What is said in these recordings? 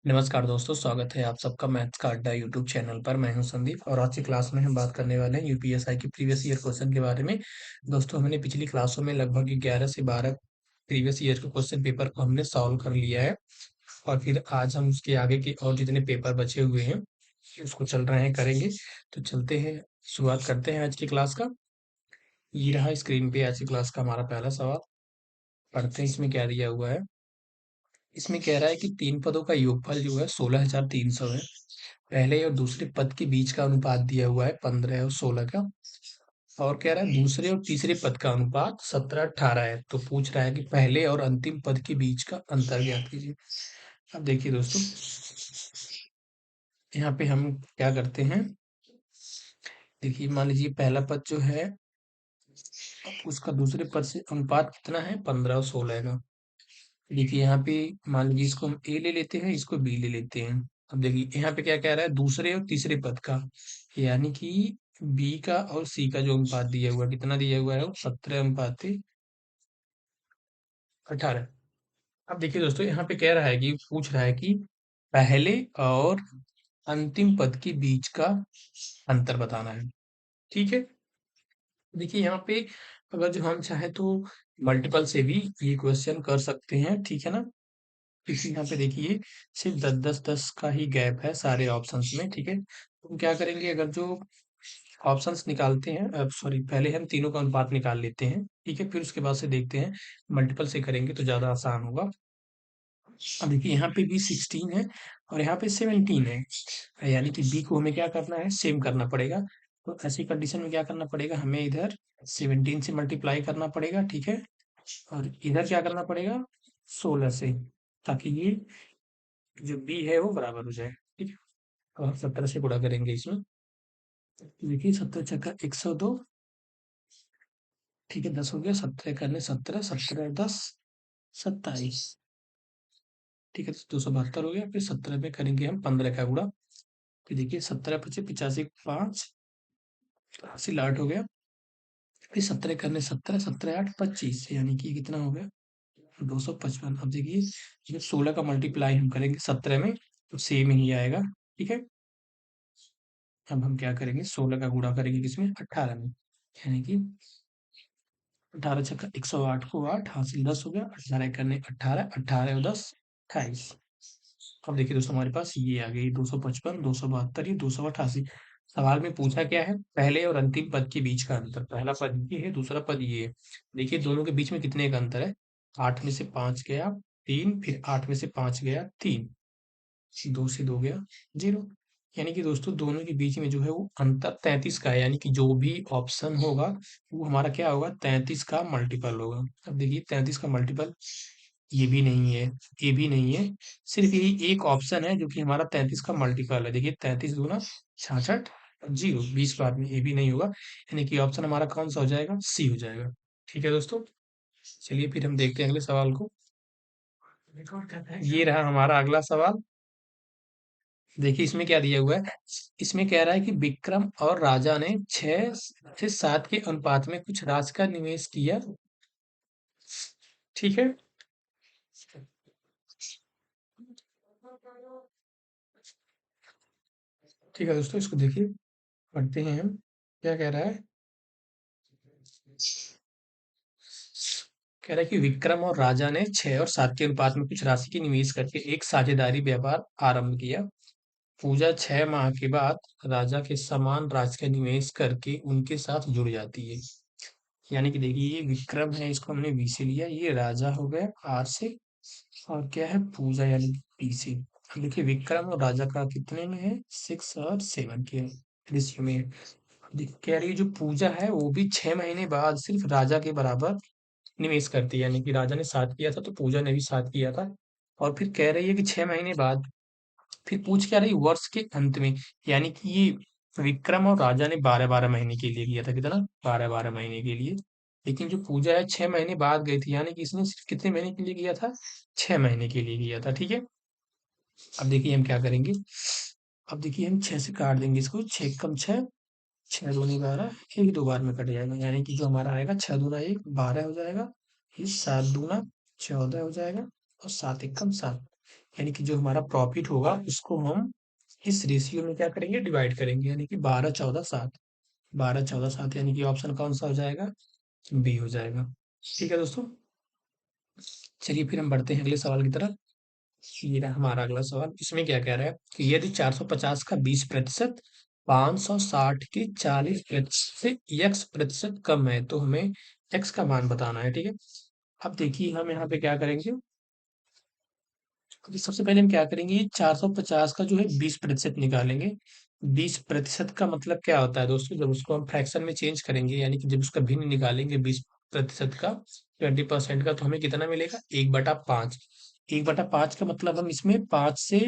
नमस्कार दोस्तों, स्वागत है आप सबका मैथ्स का अड्डा यूट्यूब चैनल पर। मैं हूं संदीप और आज की क्लास में हम बात करने वाले हैं यूपीएसआई की प्रीवियस ईयर क्वेश्चन के बारे में। दोस्तों, हमने पिछली क्लासों में लगभग 11 से 12 प्रीवियस ईयर के क्वेश्चन पेपर को हमने सॉल्व कर लिया है और फिर आज हम उसके आगे के और जितने पेपर बचे हुए हैं उसको चल रहे हैं करेंगे। तो चलते हैं, शुरुआत करते हैं आज की क्लास का। ये रहा स्क्रीन पे आज की क्लास का हमारा पहला सवाल। पढ़ते हैं इसमें क्या दिया हुआ है। इसमें कह रहा है कि तीन पदों का योगफल जो है 16,300 है। पहले और दूसरे पद के बीच का अनुपात दिया हुआ है 15 और 16 का। और कह रहा है दूसरे और तीसरे पद का अनुपात 17-18 है। तो पूछ रहा है कि पहले और अंतिम पद के बीच का अंतर ज्ञात कीजिए। अब देखिए दोस्तों, यहाँ पे हम क्या करते हैं। देखिए, मान लीजिए पहला पद जो है उसका दूसरे पद से अनुपात कितना है, 15 और 16 का। देखिए यहाँ पे मान लीजिए इसको हम ए ले लेते हैं, इसको बी ले लेते हैं। अब देखिए यहाँ पे क्या कह रहा है, दूसरे और तीसरे पद का, यानी कि बी का और सी का जो अनुपात दिया हुआ है, कितना दिया हुआ है, वो 17:18। अब देखिए दोस्तों, यहाँ पे कह रहा है कि पूछ रहा है कि पहले और अंतिम पद के बीच का अंतर बताना है। ठीक है, देखिए यहाँ पे अगर जो हम चाहे तो मल्टीपल से भी ये क्वेश्चन कर सकते हैं, ठीक है ना। क्योंकि यहाँ पे देखिए सिर्फ 10-10-10 का ही गैप है सारे ऑप्शंस में, ठीक है। तो हम क्या करेंगे, अगर जो ऑप्शंस निकालते हैं, सॉरी, पहले हम तीनों का अनुपात निकाल लेते हैं, ठीक है, फिर उसके बाद से देखते हैं। मल्टीपल से करेंगे तो ज्यादा आसान होगा। अब देखिए यहाँ पे भी 16 है और यहाँ पे 17 है, यानी कि बी को हमें क्या करना है, सेम करना पड़ेगा। तो ऐसी कंडीशन में क्या करना पड़ेगा, हमें इधर 17 से मल्टीप्लाई करना पड़ेगा, ठीक है। और इधर क्या करना पड़ेगा, 16 से, ताकि ये जो बी है वो बराबर हो जाए, ठीक है। तो हम 17 से गुणा करेंगे इसमें। तो देखिए 17 छक्का 102, ठीक है, 10 हो गया, 17 करने 17, 17 10 27, ठीक है, 272 हो गया। फिर 17 में करेंगे हम 15 का गुणा। फिर देखिए 17 पचे 85, 5 80 लाट हो गया। फिर 17 करने 17, 17 8 25, यानी कि कितना हो गया, 255। अब देखिए ये 16 का मल्टीप्लाई हम करेंगे 17 में तो सेम ही आएगा, ठीक है। अब हम क्या करेंगे, 16 का गुणा करेंगे किसमें, 18 में, यानी कि 18 छक्का 108 को 8 हासिल 10 हो गया। 18 करने 18, 18 और 10 28। अब देखिए दोस्तों, हमारे पास ये आ गई 255, 272, ये 288। सवाल में पूछा क्या है, पहले और अंतिम पद के बीच का अंतर। पहला पद ये है, दूसरा पद ये है। देखिए दोनों के बीच में कितने का अंतर है, 8 में से 5 गया 3, फिर 8 में से 5 गया 3, 2 से 2 गया 0। यानी कि दोस्तों दोनों के बीच में जो है वो अंतर 33 का है, यानी कि जो भी ऑप्शन होगा वो हमारा क्या होगा, 33 का मल्टीपल होगा। अब देखिए 33 का मल्टीपल ये भी नहीं है, ये भी नहीं है, सिर्फ यही एक ऑप्शन है जो कि हमारा 33 का मल्टीपल है। देखिए 33 दूना 66, 0 20 बाद में ये भी नहीं होगा, यानी कि ऑप्शन हमारा कौन सा हो जाएगा, सी हो जाएगा। ठीक है दोस्तों, चलिए फिर हम देखते हैं अगले सवाल को। ये रहा हमारा अगला सवाल। देखिए इसमें क्या दिया हुआ है, इसमें कह रहा है कि विक्रम और राजा ने 6 से 7 के अनुपात में कुछ राशि का निवेश किया, ठीक है। ठीक है दोस्तों, इसको देखिए, पढ़ते हैं हम क्या कह रहा है। कह रहा है कि विक्रम और राजा ने 6 और 7 के अनुपात में कुछ राशि की निवेश करके एक साझेदारी व्यापार आरंभ किया। पूजा 6 माह के बाद राजा के समान राशि का निवेश करके उनके साथ जुड़ जाती है। यानी कि देखिए ये विक्रम है, इसको हमने वी से लिया, ये राजा हो गया आर से, और क्या है पूजा यानी कि पी से। अब देखिए विक्रम और राजा का कितने में है, 6 और 7 के रेशियो में है। कह रही है जो पूजा है वो भी 6 महीने बाद सिर्फ राजा के बराबर निवेश करती है, यानी कि राजा ने 7 किया था तो पूजा ने भी 7 किया था। और फिर कह रही है कि 6 महीने बाद, फिर पूछ क्या रही, वर्ष के अंत में, यानी कि ये विक्रम और राजा ने 12-12 महीने के लिए किया था, कितना, 12-12 महीने के लिए। लेकिन जो पूजा है 6 महीने बाद गई थी, यानी कि इसने सिर्फ कितने महीने के लिए किया था, 6 महीने के लिए किया था, ठीक है। अब देखिए हम क्या करेंगे, अब देखिए हम 6 से काट देंगे इसको, 6 कम 6, 6 दूनी 12, एक दो बार में कट जाएगा, यानी कि जो हमारा आएगा 6 दूना 1 12 हो जाएगा, ये 7 दूना 14 हो जाएगा, और 7 1 कम 7। यानी कि जो हमारा प्रॉफिट होगा उसको हम इस रेशियो में क्या करेंगे, डिवाइड करेंगे, यानी कि 12 14 7। 12 14 7 यानी कि ऑप्शन कौन सा हो जाएगा, बी हो जाएगा। ठीक है दोस्तों, चलिए फिर हम बढ़ते हैं अगले सवाल की तरफ। ये रहा हमारा अगला सवाल। इसमें क्या कह रहा है कि यदि 450 का 20%, 560 की 40% से x% कम है तो हमें x का मान बताना है। ठीक है, अब देखिए हम यहाँ पे क्या करेंगे, तो सबसे पहले हम क्या करेंगे, ये 450 का जो है 20% निकालेंगे। 20% का मतलब क्या होता है दोस्तों, जब उसको हम फ्रैक्शन में चेंज करेंगे, यानी कि जब उसका भिन्न निकालेंगे 20% का, 20% का, तो हमें कितना मिलेगा, 1/5। 1/5 का मतलब हम इसमें 5 से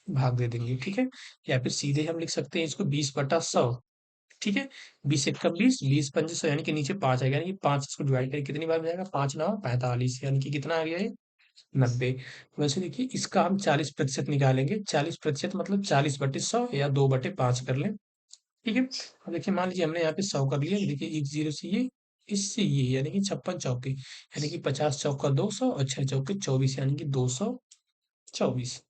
भाग दे देंगे। ठीक है, या फिर सीधे हम लिख सकते हैं इसको 20/100। ठीक है, 20 × 1 = 20, 20 × 5 = 100, यानी कि नीचे 5 आएगा, यानी कि 5 इसको डिवाइड करके कितनी बार में जाएगा, 5×9 = 45, यानी कि कितना आ गया ये, 90। वैसे देखिए इसका हम 40% निकालेंगे। 40% मतलब 40/100 या 2/5 कर लें। ठीक है, अब देखिए मान लीजिए हमने यहाँ पे 100 कर लिया, देखिए एक जीरो से ये, इससे ये, यानी कि 56 चौके, यानी कि 50 चौका 200 और 6 चौके 24, यानी कि 224।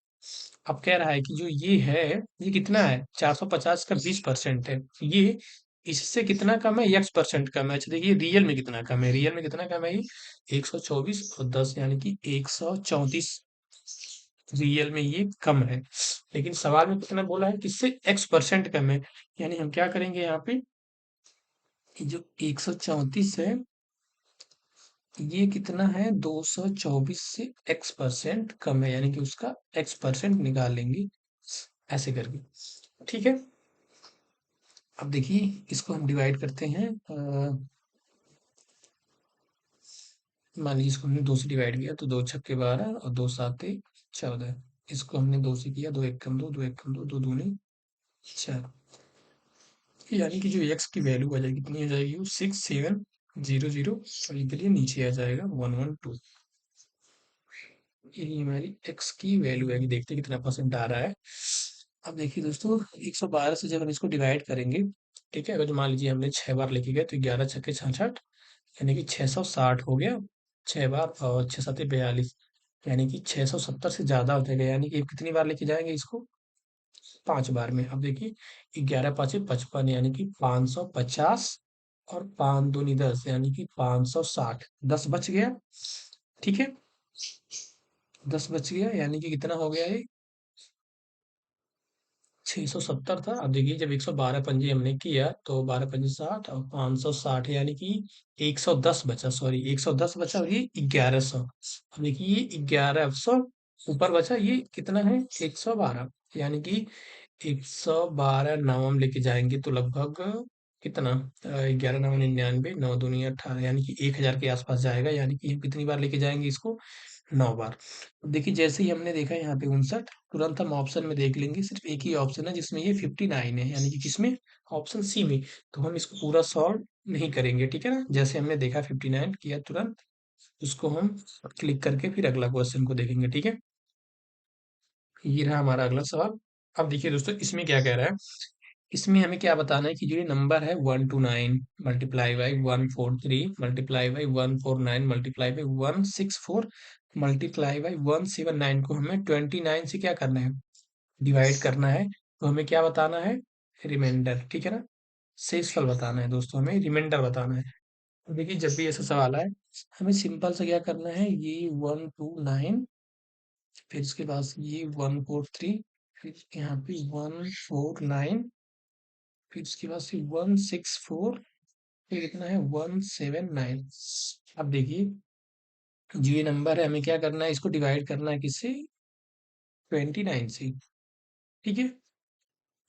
अब कह रहा है कि जो ये है, ये कितना है, 450 का 20% है, ये इससे कितना कम है, x% कम है। अच्छा देखिए रियल में कितना कम है, रियल में कितना कम है, ये 124 और 10, यानी कि 134 रियल में ये कम है। लेकिन सवाल में कितना बोला है, किससे, x% कम है। यानी हम क्या करेंगे यहाँ पे, ये जो 134 है, ये कितना है, 224 से x% कम है, यानी कि उसका x% निकालेंगे ऐसे करके। ठीक है, अब देखिए इसको हम डिवाइड करते हैं। मान लीजिए इसको हमने 2 से डिवाइड किया तो 2 छक्के 12 और 2 साते 14। इसको हमने 2 से किया, 2 एक कम 2, 2 एक कम 2, 2 दूनी 4, यानी कि जो x की वैल्यू आ जाएगी कितनी आ जाएगी, वो 6700, और इनके लिए नीचे आ जाएगा 112। ये हमारी x की वैल्यू है, कि देखते हैं कितना परसेंट आ रहा है। अब देखिए दोस्तों, 112 से जब हम इसको डिवाइड करेंगे, ठीक है, अगर जो मान लीजिए हमने 6 बार लेके गए तो 11 छक्के 66, यानी कि 660 हो गया 6 बार, और 6 सत्ते 42, यानी कि 670 से ज्यादा हो जाएगा, यानी कि कितनी बार लेके जाएंगे इसको, 5 बार में। अब देखिए 11 5 55, यानी कि 550, और 5 दूनी 10, यानी कि 560, 10 बच गया। ठीक है, 10 बच गया, यानी कि कितना हो गया ये, 670 था। अब देखिए जब 112 पंजे हमने किया तो 12 पंजे 60 और 560, यानी कि 110 बचा, सॉरी 110 बचा, और ये 1100। अब देखिए ये 1100 ऊपर बचा, ये कितना है, 112, यानी कि 112 नाम हम लेके जाएंगे तो लगभग कितना, 11×9 = 99, 9 दूनी 18, यानी कि 1000 के आसपास जाएगा, यानी कि हम कितनी बार लेके जाएंगे इसको, 9 बार। अब देखिए जैसे ही हमने देखा यहाँ पे 59, तुरंत हम ऑप्शन में देख लेंगे, सिर्फ एक ही ऑप्शन है जिसमें ये 59 है, यानी कि किसमें, ऑप्शन सी में। तो हम इसको पूरा सॉल्व नहीं करेंगे, ठीक है ना, जैसे हमने देखा 59 किया तुरंत, उसको हम क्लिक करके फिर अगला क्वेश्चन को देखेंगे। ठीक है, ये रहा हमारा अगला सवाल। अब देखिए दोस्तों इसमें क्या कह रहा है, इसमें हमें क्या बताना है कि जो ये नंबर है 129 multiply by 143 multiply by 149 multiply by 164 multiply by 179 को हमें 29 से क्या करना है, डिवाइड करना है। तो हमें क्या बताना है, रिमाइंडर, ठीक है ना, शेषफल बताना है दोस्तों, हमें रिमाइंडर बताना है। तो देखिए जब भी ऐसा सवाल आए, हमें सिंपल से क्या करना है, ये 129, फिर इसके बाद ये 143, फिर यहाँ पे 149, फिर उसके बाद से 164, फिर कितना है 179। अब देखिए जो ये नंबर है, हमें क्या करना है, इसको डिवाइड करना है किससे, 29 से। ठीक है,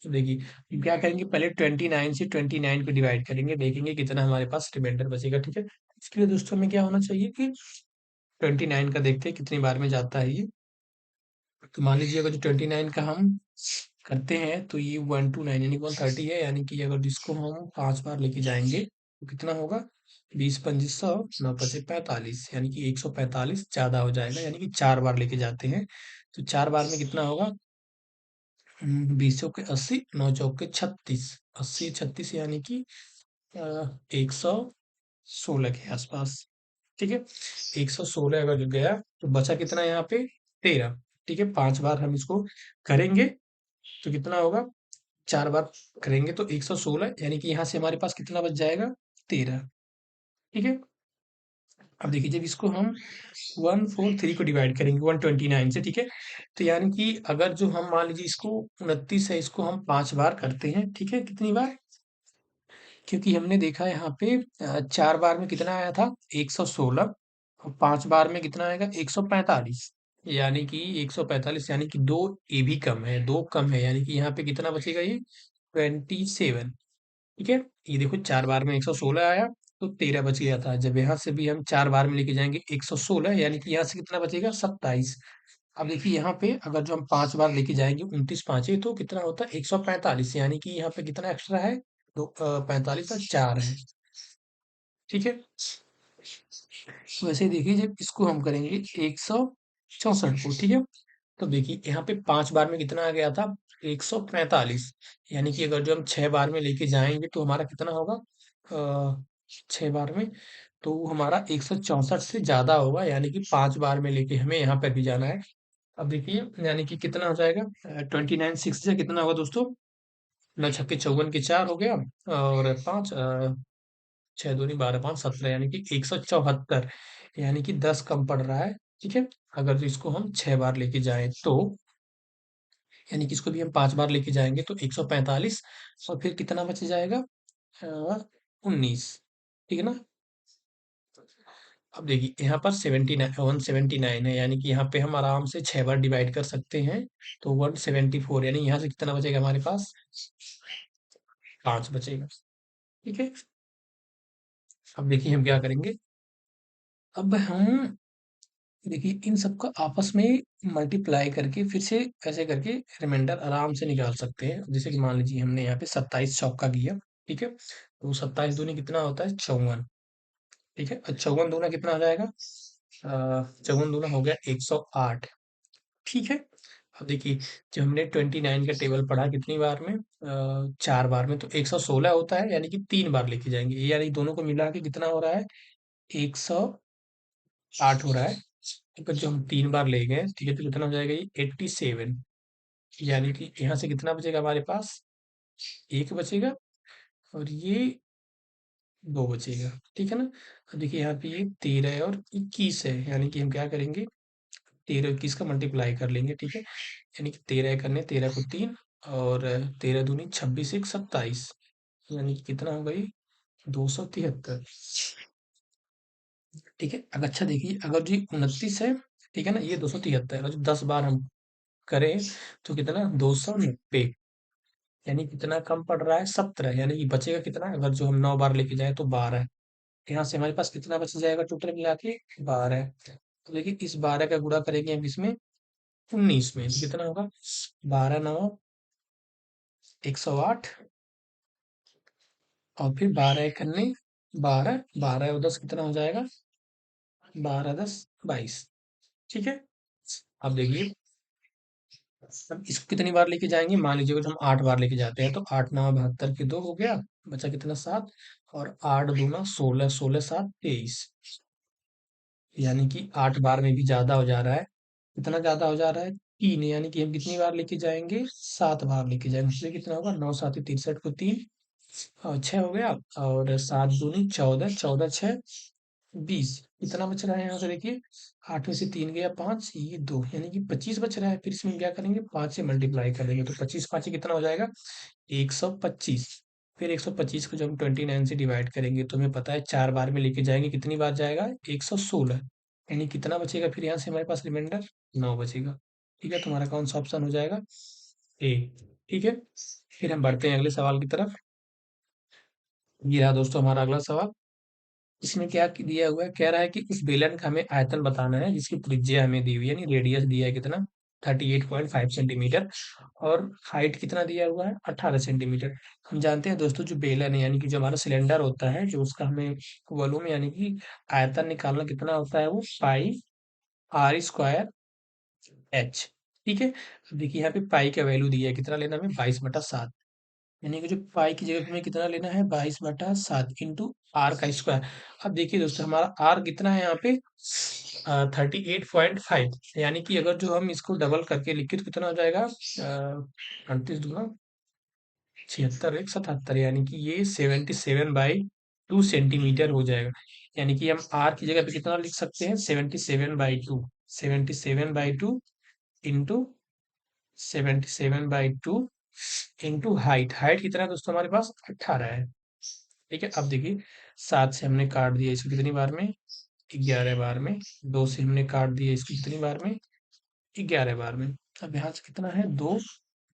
तो देखिए क्या करेंगे, पहले 29 से 29 पे डिवाइड करेंगे, देखेंगे कितना हमारे पास रिमाइंडर बचेगा। ठीक है, इसके लिए दोस्तों हमें क्या होना चाहिए कि 29 का देखते हैं कितनी बार में जाता है ये। तो मान लीजिए अगर जो 29 का हम करते हैं तो ये 129 यानी 130 है, यानी कि अगर इसको हम 5 बार लेके जाएंगे तो कितना होगा, 20 × 5 = 100, 9 × 5 = 45, यानी कि 145 ज्यादा हो जाएगा, यानी कि 4 बार लेके जाते हैं। तो 4 बार में कितना होगा, 20 × 80, 9 × 4 = 36, 80 36, यानी कि 116 के आसपास। ठीक है, 116 अगर गया तो बचा कितना यहाँ पे, 13। ठीक है, 5 बार हम इसको करेंगे तो कितना होगा, 4 बार करेंगे तो 116, यानी कि यहाँ से हमारे पास कितना बच जाएगा, 13। ठीक है, अब देखिए जब इसको हम 143 को डिवाइड करेंगे 129 से, ठीक है, तो यानी कि अगर जो हम मान लीजिए इसको 29 है, इसको हम 5 बार करते हैं, ठीक है, कितनी बार, क्योंकि हमने देखा यहाँ पे 4 बार में कितना आया था, 116, और 5 बार में कितना आएगा, 145, यानी कि 145, यानी कि दो ए भी कम है, दो कम है, यानी कि यहाँ पे कितना बचेगा, ये 27। ठीक है, ये देखो 4 बार में 116 आया तो 13 बच गया था। जब यहाँ से भी हम 4 बार में लेके जाएंगे 116, यानी कि यहाँ से कितना बचेगा, 27। अब देखिए यहाँ पे अगर जो हम 5 बार लेके जाएंगे 29 पांचे तो कितना होता है, 145, यानी कि यहाँ पे कितना एक्स्ट्रा है, दो 45 और 4 है। ठीक है, वैसे ही देखिए जब इसको हम करेंगे 164 को, ठीक है, तो देखिए यहाँ पे 5 बार में कितना आ गया था, 145, यानी कि अगर जो हम 6 बार में लेके जाएंगे तो हमारा कितना होगा, 6 बार में तो हमारा 164 से ज्यादा होगा, यानी कि 5 बार में लेके हमें यहाँ पर भी जाना है। अब देखिए यानी कि कितना हो जाएगा, 29 6 से कितना होगा दोस्तों, 9 छक्के 54 के 4 हो गया, और 5 6 दूनी 12 5 17, यानी कि 174, यानी कि 10 कम पड़ रहा है। ठीक है, अगर जो इसको हम 6 बार लेके जाएं तो, यानी कि इसको भी हम 5 बार लेके जाएंगे तो 145, और फिर कितना बच जाएगा, 19। ठीक है ना, अब देखिए यहाँ पर 79 179 है, यानी कि यहाँ पे हम आराम से 6 बार डिवाइड कर सकते हैं, तो 174, यानी यहाँ से कितना बचेगा हमारे पास, 5 बचेगा। ठीक है, अब देखिए हम क्या करेंगे, अब हम देखिए इन सबका आपस में मल्टीप्लाई करके फिर से ऐसे करके रिमाइंडर आराम से निकाल सकते हैं। जैसे कि मान लीजिए हमने यहाँ पे 27 चौका किया, ठीक है, तो 27 दूनी कितना होता है, 54। ठीक है, और 54 दूना कितना हो जाएगा, 54 दूना हो गया 108। ठीक है, अब देखिए जब हमने 29 का टेबल पढ़ा कितनी बार में, 4 बार में, तो 116 होता है, यानी कि 3 बार लेके जाएंगे, ये यानी दोनों को मिला के कितना हो रहा है, 108 हो रहा है। अगर जो हम 3 बार ले गए, ठीक है, तो कितना हो जाएगा, ये 87, यानी कि यहाँ से कितना बचेगा हमारे पास, एक बचेगा, और ये दो बचेगा। ठीक है ना, अब देखिए यहाँ पे ये 13 और 21 है, यानी कि हम क्या करेंगे, 13 21 का मल्टीप्लाई कर लेंगे। ठीक है, यानी कि 13 करने 13 को 3, और 13 दूनी 26 एक 27, यानी कि कितना होगा ये, 273। ठीक है, अब अच्छा देखिए अगर जी 29 है, ठीक है ना, ये 273, और जो 10 बार हम करें तो कितना, 290, यानी कितना कम पड़ रहा है, 17, यानी कि बचेगा कितना, अगर जो हम 9 बार लेके जाए तो 12। यहाँ से हमारे पास कितना बच जाएगा टोटल मिला के, 12। तो देखिए इस 12 का गुणा करेंगे हम इसमें 19 में, तो कितना होगा, 12 9 108, और फिर 12 एक करने 12, 12 और 10 कितना हो जाएगा, 12 10 22। ठीक है, अब देखिए अब इसको कितनी बार लेके जाएंगे, मान लीजिए अगर हम 8 बार लेके जाते हैं तो 8 9 72 के 2 हो गया, बचा कितना, 7, और 8 दूना 16, 16 7 23, यानी कि 8 बार में भी ज्यादा हो जा रहा है। कितना ज्यादा हो जा रहा है, 3, यानी कि हम कितनी बार लेके जाएंगे, 7 बार लेके जाएंगे, इसलिए कितना होगा, 9 7 63 को 3, और 6 हो गया, और 7 दूनी 14, 14 6 20, कितना बच रहा है यहाँ से देखिए, 8 में से 3 गया 5, ये 2, यानी कि 25 बच रहा है। फिर इसमें क्या करेंगे, 5 से मल्टीप्लाई कर देंगे तो 25 5 कितना हो जाएगा, 125। फिर 125 को जब हम 29 से डिवाइड करेंगे तो हमें पता है 4 बार में लेके जाएंगे, कितनी बार जाएगा, 116, यानी कितना बचेगा फिर यहाँ से हमारे पास रिमाइंडर, 9 बचेगा। ठीक है, तुम्हारा कौन सा ऑप्शन हो जाएगा, ए। ठीक है, फिर हम बढ़ते हैं अगले सवाल की तरफ। ये रहा दोस्तों हमारा अगला सवाल। इसमें क्या दिया हुआ है, कह रहा है कि उस बेलन का हमें आयतन बताना है जिसकी त्रिज्या हमें दी हुई है, यानी रेडियस दिया है कितना, 38.5 सेंटीमीटर, और हाइट कितना दिया हुआ है, 18 सेंटीमीटर। हम जानते हैं दोस्तों जो बेलन है, यानी कि जो हमारा सिलेंडर होता है, जो उसका हमें वॉल्यूम यानी कि आयतन निकालना कितना होता है, वो पाई आर स्क्वायर एच। ठीक है, अब देखिए यहाँ पे पाई का वैल्यू दिया है, कितना लेना हमें, 22/7। यानी कि जो पाई की जगह हमें कितना लेना है, 22/7 इंटू आर का स्क्वायर। अब देखिए दोस्तों, हमारा आर कितना है यहाँ पे, 38.5। यानी कि अगर जो हम इसको डबल करके लिखे तो कितना हो जाएगा, 38×2 = 76, 1 77, यानी कि ये 77/2 सेंटीमीटर हो जाएगा। यानी कि हम आर की जगह पे कितना लिख सकते हैं, 77/2, 77/2 इंटू 77/2 इंटू हाइट। हाइट कितना है दोस्तों हमारे पास, 18 है। ठीक है, अब देखिए, 7 से हमने काट दिया इसको कितनी बार में, 11 बार में। 2 से हमने काट दिया इसको कितनी बार में, 11 बार में। अब यहाँ से कितना है, 2,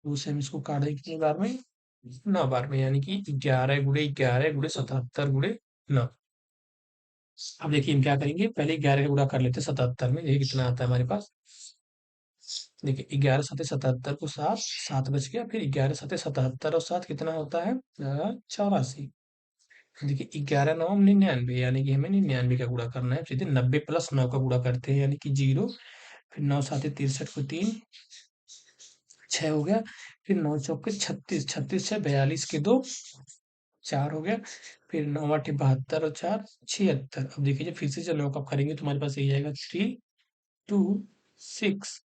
2 से हम इसको काट देंगे कितनी बार में, 9 बार में। यानी कि 11 × 11 × 77 × 9। अब देखिए हम क्या करेंगे, पहले 11 का गुणा कर लेते हैं 77 में, देखिए कितना आता है हमारे पास। देखिए 11×7 = 77 को 7, 7 बच गया, फिर 11×7 = 77 और 7 कितना होता है, 84। देखिए 11×9 = 99, यानी कि हमें 99 का गुणा करना है। सीधे 90 + 9 का गुणा करते हैं, यानी कि 0। फिर 9×7 = 63 को 3, 6 हो गया। फिर 9×4 = 36, 36 6 42 के 2, 4 हो गया। फिर 9×8 = 72 और 4 76। अब देखिए जब फिर से जब 9 का करेंगे तो हमारे पास यही आएगा, 3 2 6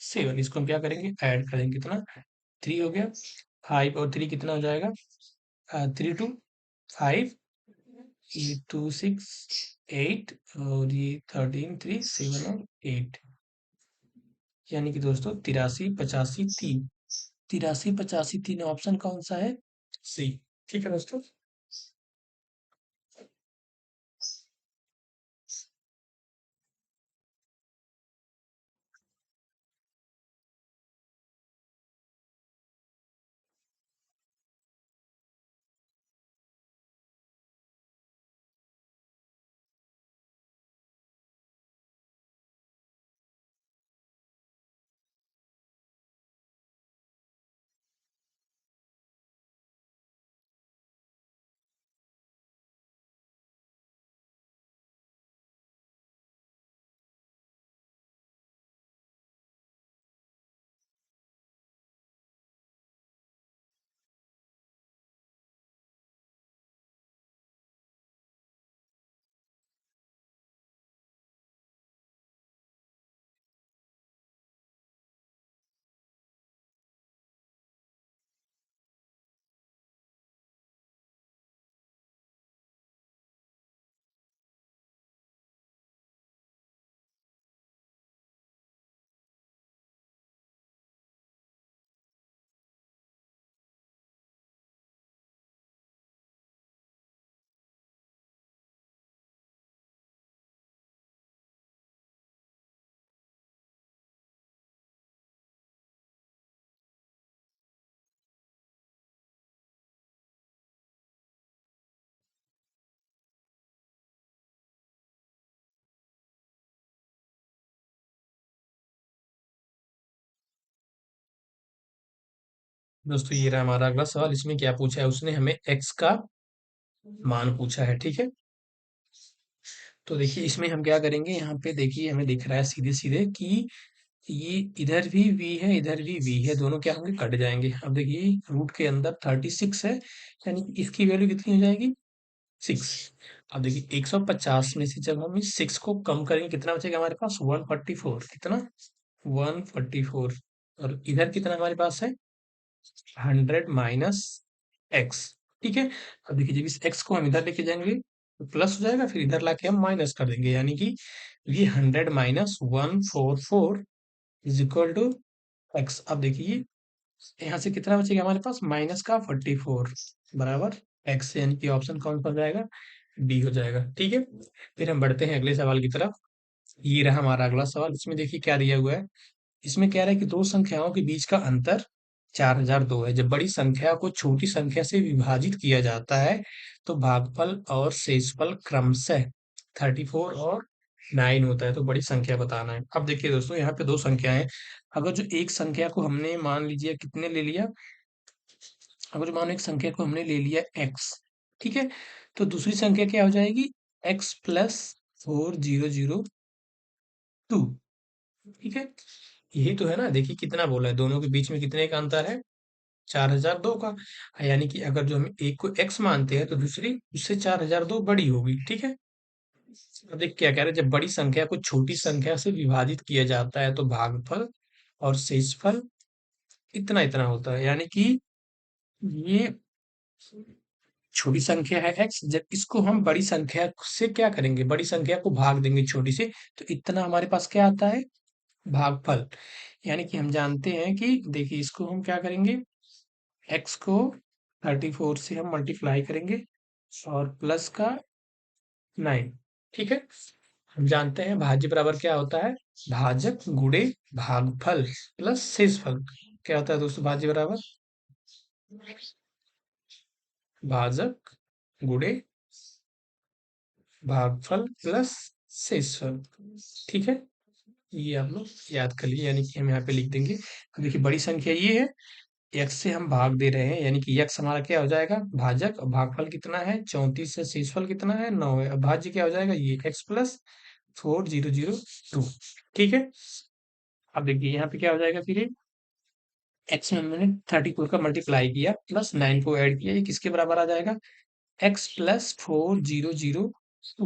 7। इसको हम क्या करेंगे, ऐड करेंगे, कितना, 3 हो गया। 5 और 3 कितना हो जाएगा, 3 2 5, ये 2 6 8 और ये 13 3 7 और 8। यानी कि दोस्तों 83 85 3, 83 85 3 ऑप्शन कौन सा है, सी। ठीक है दोस्तों। दोस्तों ये रहा हमारा अगला सवाल। इसमें क्या पूछा है उसने, हमें एक्स का मान पूछा है। ठीक है, तो देखिए इसमें हम क्या करेंगे, यहाँ पे देखिए हमें दिख रहा है सीधे सीधे कि ये इधर भी v है, इधर भी v है, दोनों क्या होंगे, कट जाएंगे। अब देखिए रूट के अंदर 36 है, यानी कि इसकी वैल्यू कितनी हो जाएगी, 6। अब देखिए 150 में से जब हम इस 6 को कम करेंगे कितना बचेगा हमारे पास, 144। कितना, 144। और इधर कितना हमारे पास है, 100 माइनस एक्स। ठीक है, अब देखिए जब इस एक्स को हम इधर लेके जाएंगे तो प्लस हो जाएगा, फिर इधर लाके हम माइनस कर देंगे, यानी कि ये 100 minus 144 is equal to x. अब देखिए यहाँ से कितना बचेगा हमारे पास, माइनस का 44 बराबर एक्स, यानी कि ऑप्शन कौन सा हो जाएगा, डी हो जाएगा। ठीक है, फिर हम बढ़ते हैं अगले सवाल की तरफ। ये रहा हमारा अगला सवाल। इसमें देखिए क्या दिया हुआ है, इसमें कह रहा है कि दो संख्याओं के बीच का अंतर 4002 है। जब बड़ी संख्या को छोटी संख्या से विभाजित किया जाता है तो भागफल और शेषफल क्रमशः 34 और 9 होता है। तो बड़ी संख्या बताना है। अब देखिए दोस्तों, यहाँ पे दो संख्याएं हैं। अगर जो एक संख्या को हमने मान लीजिए कितने ले लिया, अगर जो मानो एक संख्या को हमने ले लिया x, ठीक है, तो दूसरी संख्या क्या हो जाएगी, x प्लस 4002। ठीक है, यही तो है ना। देखिए कितना बोला है, दोनों के बीच में कितने का अंतर है, 4002 का। यानी कि अगर जो हम एक को x मानते हैं तो दूसरी उससे 4002 बड़ी होगी, ठीक है। अब देख क्या कह रहा है, जब बड़ी संख्या को छोटी संख्या से विभाजित किया जाता है तो भागफल और शेषफल इतना इतना होता है। यानी कि ये छोटी संख्या है x, जब इसको हम बड़ी संख्या से क्या करेंगे, बड़ी संख्या को भाग देंगे छोटी से, तो इतना हमारे पास क्या आता है, भागफल। यानी कि हम जानते हैं कि देखिए इसको हम क्या करेंगे, x को 34 से हम मल्टीप्लाई करेंगे और प्लस का 9, ठीक है। हम जानते हैं भाज्य बराबर क्या होता है, भाजक गुणे भागफल प्लस शेषफल। क्या होता है दोस्तों भाज्य बराबर, भाजक गुणे भागफल प्लस शेषफल, ठीक है। ये आप लोग याद कर लीजिए, यानी कि हम यहाँ पे लिख देंगे। अब देखिए बड़ी संख्या ये है, x से हम भाग दे रहे हैं, यानी कि x हमारा क्या हो जाएगा, भाजक, और भागफल कितना है 34 से शेषफल कितना है 9 है। अब भाज्य क्या हो जाएगा, ये x प्लस 4002, ठीक है। अब देखिए यहाँ पे क्या हो जाएगा, फिर x में मैंने 34 का मल्टीप्लाई किया प्लस 9 को ऐड किया, ये किसके बराबर आ जाएगा, x प्लस 4002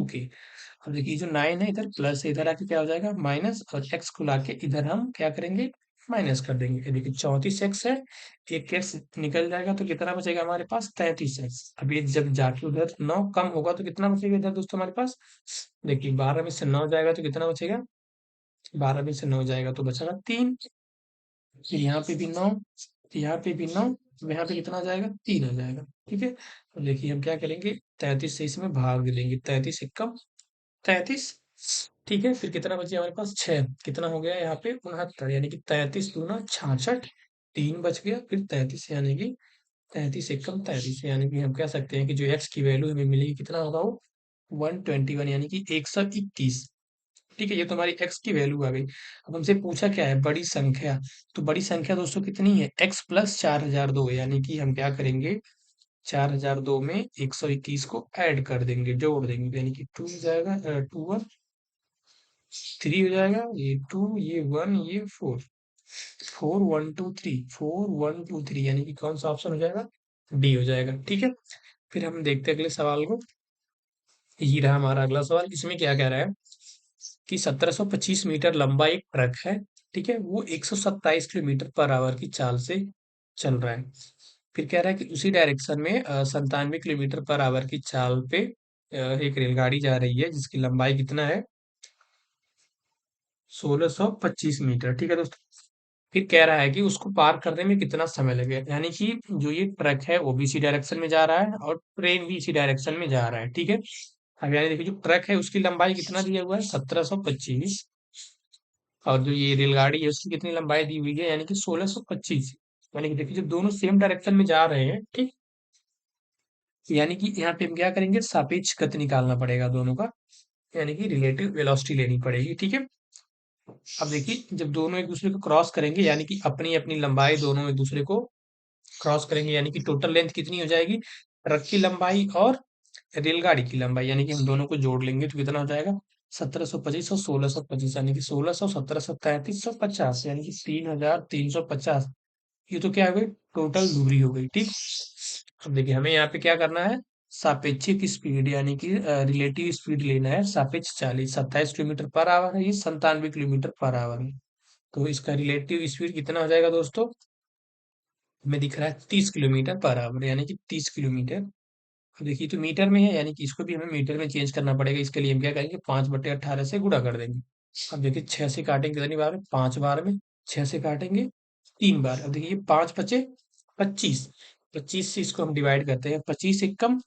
के। अब देखिए जो 9 है इधर प्लस है, इधर आके क्या हो जाएगा माइनस, और x को लाके इधर हम क्या करेंगे, माइनस कर देंगे। ये देखिए 34x है, एक x निकल जाएगा तो कितना बचेगा हमारे पास, 33x। अब ये जब जाके उधर 9 कम होगा तो कितना बचेगा इधर दोस्तों हमारे पास, देखिए 12 में से 9 जाएगा तो कितना बचेगा, 12 में से 9 जाएगा तो बचेगा 3। फिर यहाँ पे भी 9, यहाँ पे भी 9, तो यहाँ पे कितना आ जाएगा, 3 आ जाएगा, ठीक है। तो देखिए हम क्या करेंगे, 33 से इसमें भाग देंगे, 33 एकम 33, ठीक है। फिर कितना बचे हमारे पास, 6, कितना हो गया यहाँ पे 69, यानी कि 33 दूना 66, 3 बच गया, फिर 33 यानी कि 33 एकम 33, यानी कि हम कह सकते हैं कि जो x की वैल्यू हमें मिलेगी कितना होगा वो 121, यानी कि 121, ठीक है। ये तो हमारी x की वैल्यू आ गई। अब हमसे पूछा क्या है, बड़ी संख्या, तो बड़ी संख्या दोस्तों कितनी है, x प्लस 4002 है, यानी कि हम क्या करेंगे, 4002 में 121 को ऐड कर देंगे, जोड़ देंगे, यानी कि 2 हो जाएगा, 2 1 3 हो जाएगा, ये 2 ये 1 ये 4, 4 1 2 3, 4 1 2 3, यानी कि कौन सा ऑप्शन हो जाएगा, डी हो जाएगा, ठीक है। फिर हम देखते हैं अगले सवाल को। ये रहा हमारा अगला सवाल, इसमें क्या कह रहा है कि 1725 मीटर लंबा एक ट्रक है, ठीक है, वो 127 किलोमीटर पर आवर की चाल से चल रहा है। फिर कह रहा है कि उसी डायरेक्शन में 97 किलोमीटर पर आवर की चाल पे एक रेलगाड़ी जा रही है जिसकी लंबाई कितना है, 1625 मीटर, ठीक है दोस्तों। फिर कह रहा है कि उसको पार करने में कितना समय लगेगा, यानी कि जो ये ट्रक है वो भी इसी डायरेक्शन में जा रहा है और ट्रेन भी इसी डायरेक्शन में जा रहा है, ठीक है। अब यानी देखिए जो ट्रक है उसकी लंबाई कितना दिया हुआ है, 1725, और जो ये रेलगाड़ी है उसकी कितनी लंबाई दी हुई है, यानी कि 1625। यानी कि देखिए जो दोनों सेम डायरेक्शन में जा रहे हैं, ठीक, यानी कि यहाँ पे हम क्या करेंगे, सापेक्ष गति निकालना पड़ेगा दोनों का, यानी कि रिलेटिव वेलोसिटी लेनी पड़ेगी, ठीक है। अब देखिए जब दोनों एक दूसरे को क्रॉस करेंगे, यानी कि अपनी अपनी लंबाई दोनों एक दूसरे को क्रॉस करेंगे, यानी कि टोटल लेंथ कितनी हो जाएगी, ट्रक की लंबाई और रेलगाड़ी की लंबाई, यानी कि हम दोनों को जोड़ लेंगे तो कितना हो जाएगा, 1725 और 1625, यानी कि 1600 1700 3350, यानी कि 3350। ये तो क्या हो गई, टोटल दूरी हो गई, ठीक। अब देखिए हमें यहाँ पे क्या करना है, सापेक्षिक स्पीड, यानी कि रिलेटिव स्पीड लेना है, सापेक्ष 40, 27 किलोमीटर पर आवर है, ये 97 किलोमीटर पर आवर है, तो इसका रिलेटिव स्पीड कितना हो जाएगा दोस्तों, हमें दिख रहा है 30 किलोमीटर पर आवर, यानी कि 30 किलोमीटर। अब देखिए तो मीटर में है, यानी कि इसको भी हमें मीटर में चेंज करना पड़ेगा, इसके लिए हम क्या करेंगे, 5/18 से गुणा कर देंगे। अब देखिए 6 से काटेंगे कितनी बार में, 5 बार में, 6 से काटेंगे 3 बार। अब देखिए 5 बचे 25, 25 से इसको हम डिवाइड करते हैं, 25 एकम